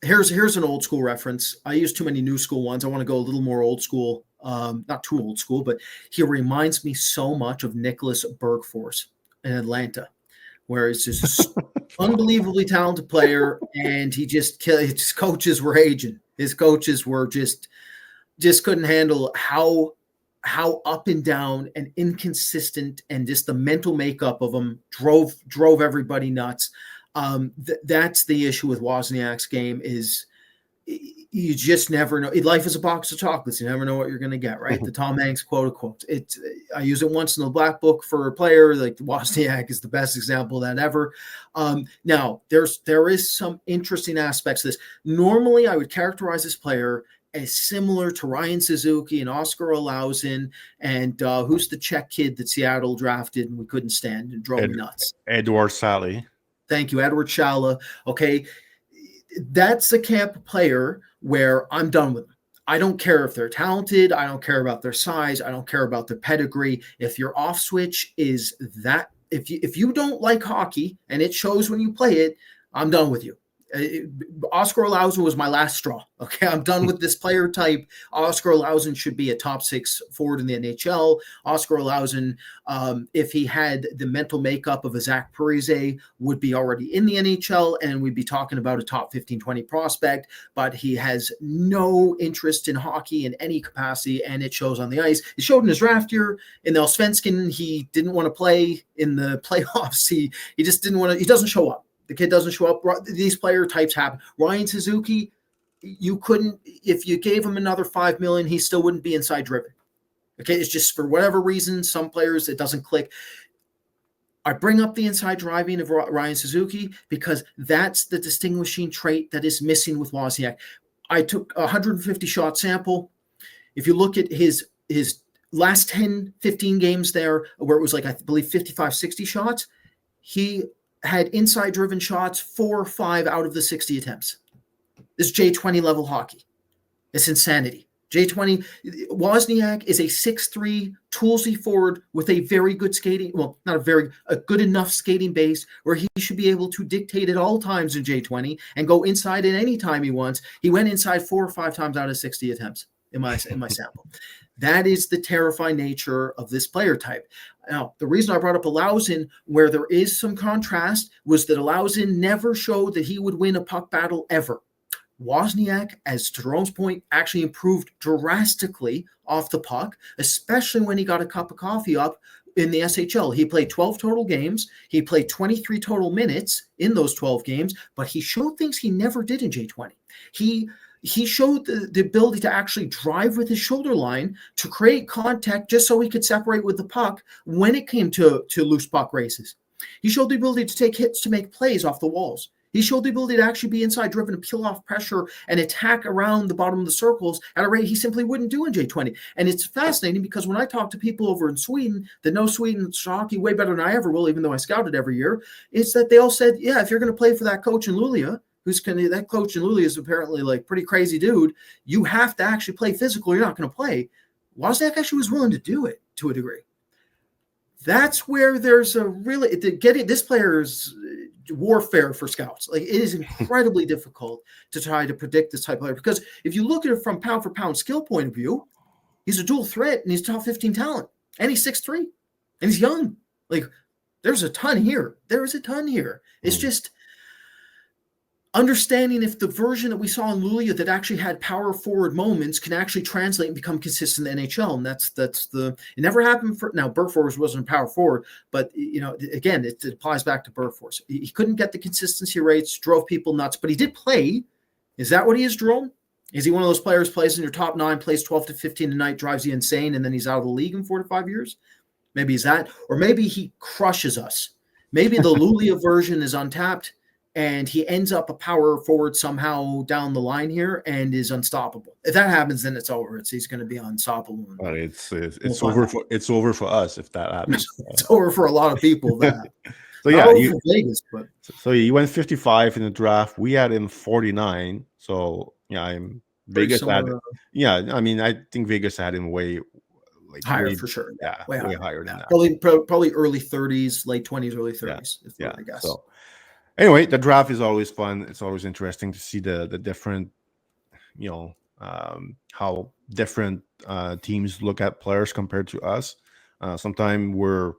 here's an old school reference. I use too many new school ones. I want to go a little more old school. Not too old school, but he reminds me so much of Nicholas Bergfors in Atlanta, where he's just unbelievably talented player, and his coaches were aging. His coaches were just couldn't handle how up and down and inconsistent, and just the mental makeup of him drove everybody nuts. That's the issue with Wozniak's game is you just never know. Life is a box of chocolates. You never know what you're going to get, right? The Tom Hanks quote. I use it once in the Black Book for a player. Like Wozniak is the best example of that ever. Now, there is some interesting aspects to this. Normally, I would characterize this player as similar to Ryan Suzuki and Oscar Olauzen and who's the Czech kid that Seattle drafted and we couldn't stand and drove me nuts. Edward Sally. Thank you, Edward Shala. Okay. That's the camp player where I'm done with them. I don't care if they're talented. I don't care about their size. I don't care about their pedigree. If your off switch is that, if you don't like hockey and it shows when you play it, I'm done with you. Oscar Olauzen was my last straw. Okay, I'm done with this player type. Oscar Olauzen should be a top 6 forward in the NHL. Oscar Olauzen, if he had the mental makeup of a Zach Parise, would be already in the NHL, and we'd be talking about a top 15, 20 prospect, but he has no interest in hockey in any capacity, and it shows on the ice. It showed in his draft year. In the Allsvenskan, he didn't want to play in the playoffs. He just didn't want to. He doesn't show up. The kid doesn't show up. These player types happen. Ryan Suzuki, you couldn't, if you gave him another $5 million, he still wouldn't be inside driven. Okay, it's just for whatever reason, some players it doesn't click. I bring up the inside driving of Ryan Suzuki because that's the distinguishing trait that is missing with Wozniak. I took a 150 shot sample. If you look at his last 10, 15 games there, where it was like, I believe 55, 60 shots, he had inside driven shots 4 or 5 out of the 60 attempts. This is J20 level hockey. It's insanity. J20, Wozniak is a 6'3", toolsy forward with a very good skating, well, not a good enough skating base where he should be able to dictate at all times in J20 and go inside at any time he wants. He went inside 4 or 5 times out of 60 attempts in my sample. That is the terrifying nature of this player type. Now, the reason I brought up Olauzen, where there is some contrast, was that Olauzen never showed that he would win a puck battle ever. Wozniak, as to Jerome's point, actually improved drastically off the puck, especially when he got a cup of coffee up in the SHL. He played 12 total games. He played 23 total minutes in those 12 games, but he showed things he never did in J20. He showed the ability to actually drive with his shoulder line to create contact just so he could separate with the puck when it came to loose puck races. He showed the ability to take hits to make plays off the walls. He showed the ability to actually be inside driven and peel off pressure and attack around the bottom of the circles at a rate he simply wouldn't do in J20. And it's fascinating because when I talk to people over in Sweden that know Sweden's hockey way better than I ever will, even though I scouted every year, is that they all said, yeah, if you're going to play for that coach in Luleå, that coach in Luleå is apparently like pretty crazy dude, you have to actually play physical. You're not going to play. Wozniak actually was willing to do it to a degree. That's where there's a really this player's warfare for scouts. Like, it is incredibly difficult to try to predict this type of player because if you look at it from pound for pound skill point of view, he's a dual threat and he's top 15 talent and he's 6'3" and he's young. Like, there's a ton here. There is a ton here. It's just understanding if the version that we saw in Luleå that actually had power forward moments can actually translate and become consistent in the NHL. And that's it never happened for, now Burfors wasn't a power forward, but again, it applies back to Burfors. He couldn't get the consistency rates, drove people nuts, but he did play. Is that what he is, Jérôme? Is he one of those players plays in your top 9, plays 12 to 15 a night, drives you insane, and then he's out of the league in 4 to 5 years? Maybe he's that, or maybe he crushes us. Maybe the Luleå version is untapped and he ends up a power forward somehow down the line here and is unstoppable. If that happens, then it's over. He's going to be unstoppable. But it's over for us if that happens. It's over for a lot of people. So yeah, Vegas, but so you went 55 in the draft. We had him 49. So yeah, I'm Vegas had. Yeah, I mean, I think Vegas had him way higher for sure. Yeah, way higher than that. Probably early 30s, late 20s, early 30s. Yeah, I guess. So anyway, the draft is always fun. It's always interesting to see the different, how different teams look at players compared to us. Sometimes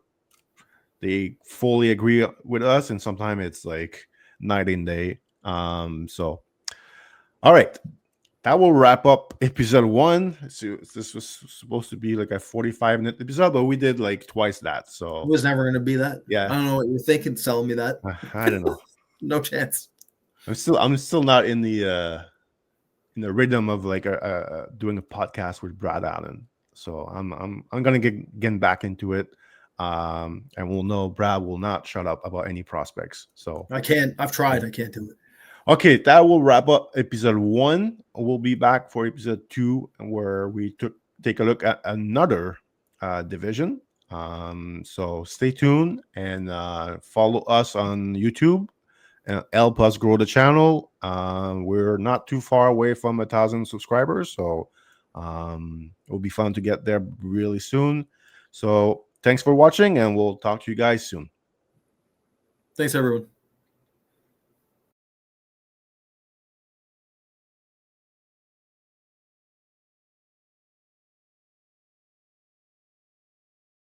they fully agree with us, and sometimes it's like night and day. So, all right, that will wrap up episode 1. So this was supposed to be like a 45-minute episode, but we did like twice that. So it was never going to be that. Yeah, I don't know what you're thinking, telling me that. I don't know. No chance. I'm still not in the in the rhythm of like doing a podcast with Brad Allen. So I'm gonna get back into it. And we'll know Brad will not shut up about any prospects. So I can't. I've tried. I can't do it. okay, that will wrap up episode 1. We'll be back for episode 2, where we take a look at another division. So stay tuned and follow us on YouTube and help us grow the channel. We're not too far away from 1,000 subscribers, so it'll be fun to get there really soon. So thanks for watching, and we'll talk to you guys soon. Thanks, everyone.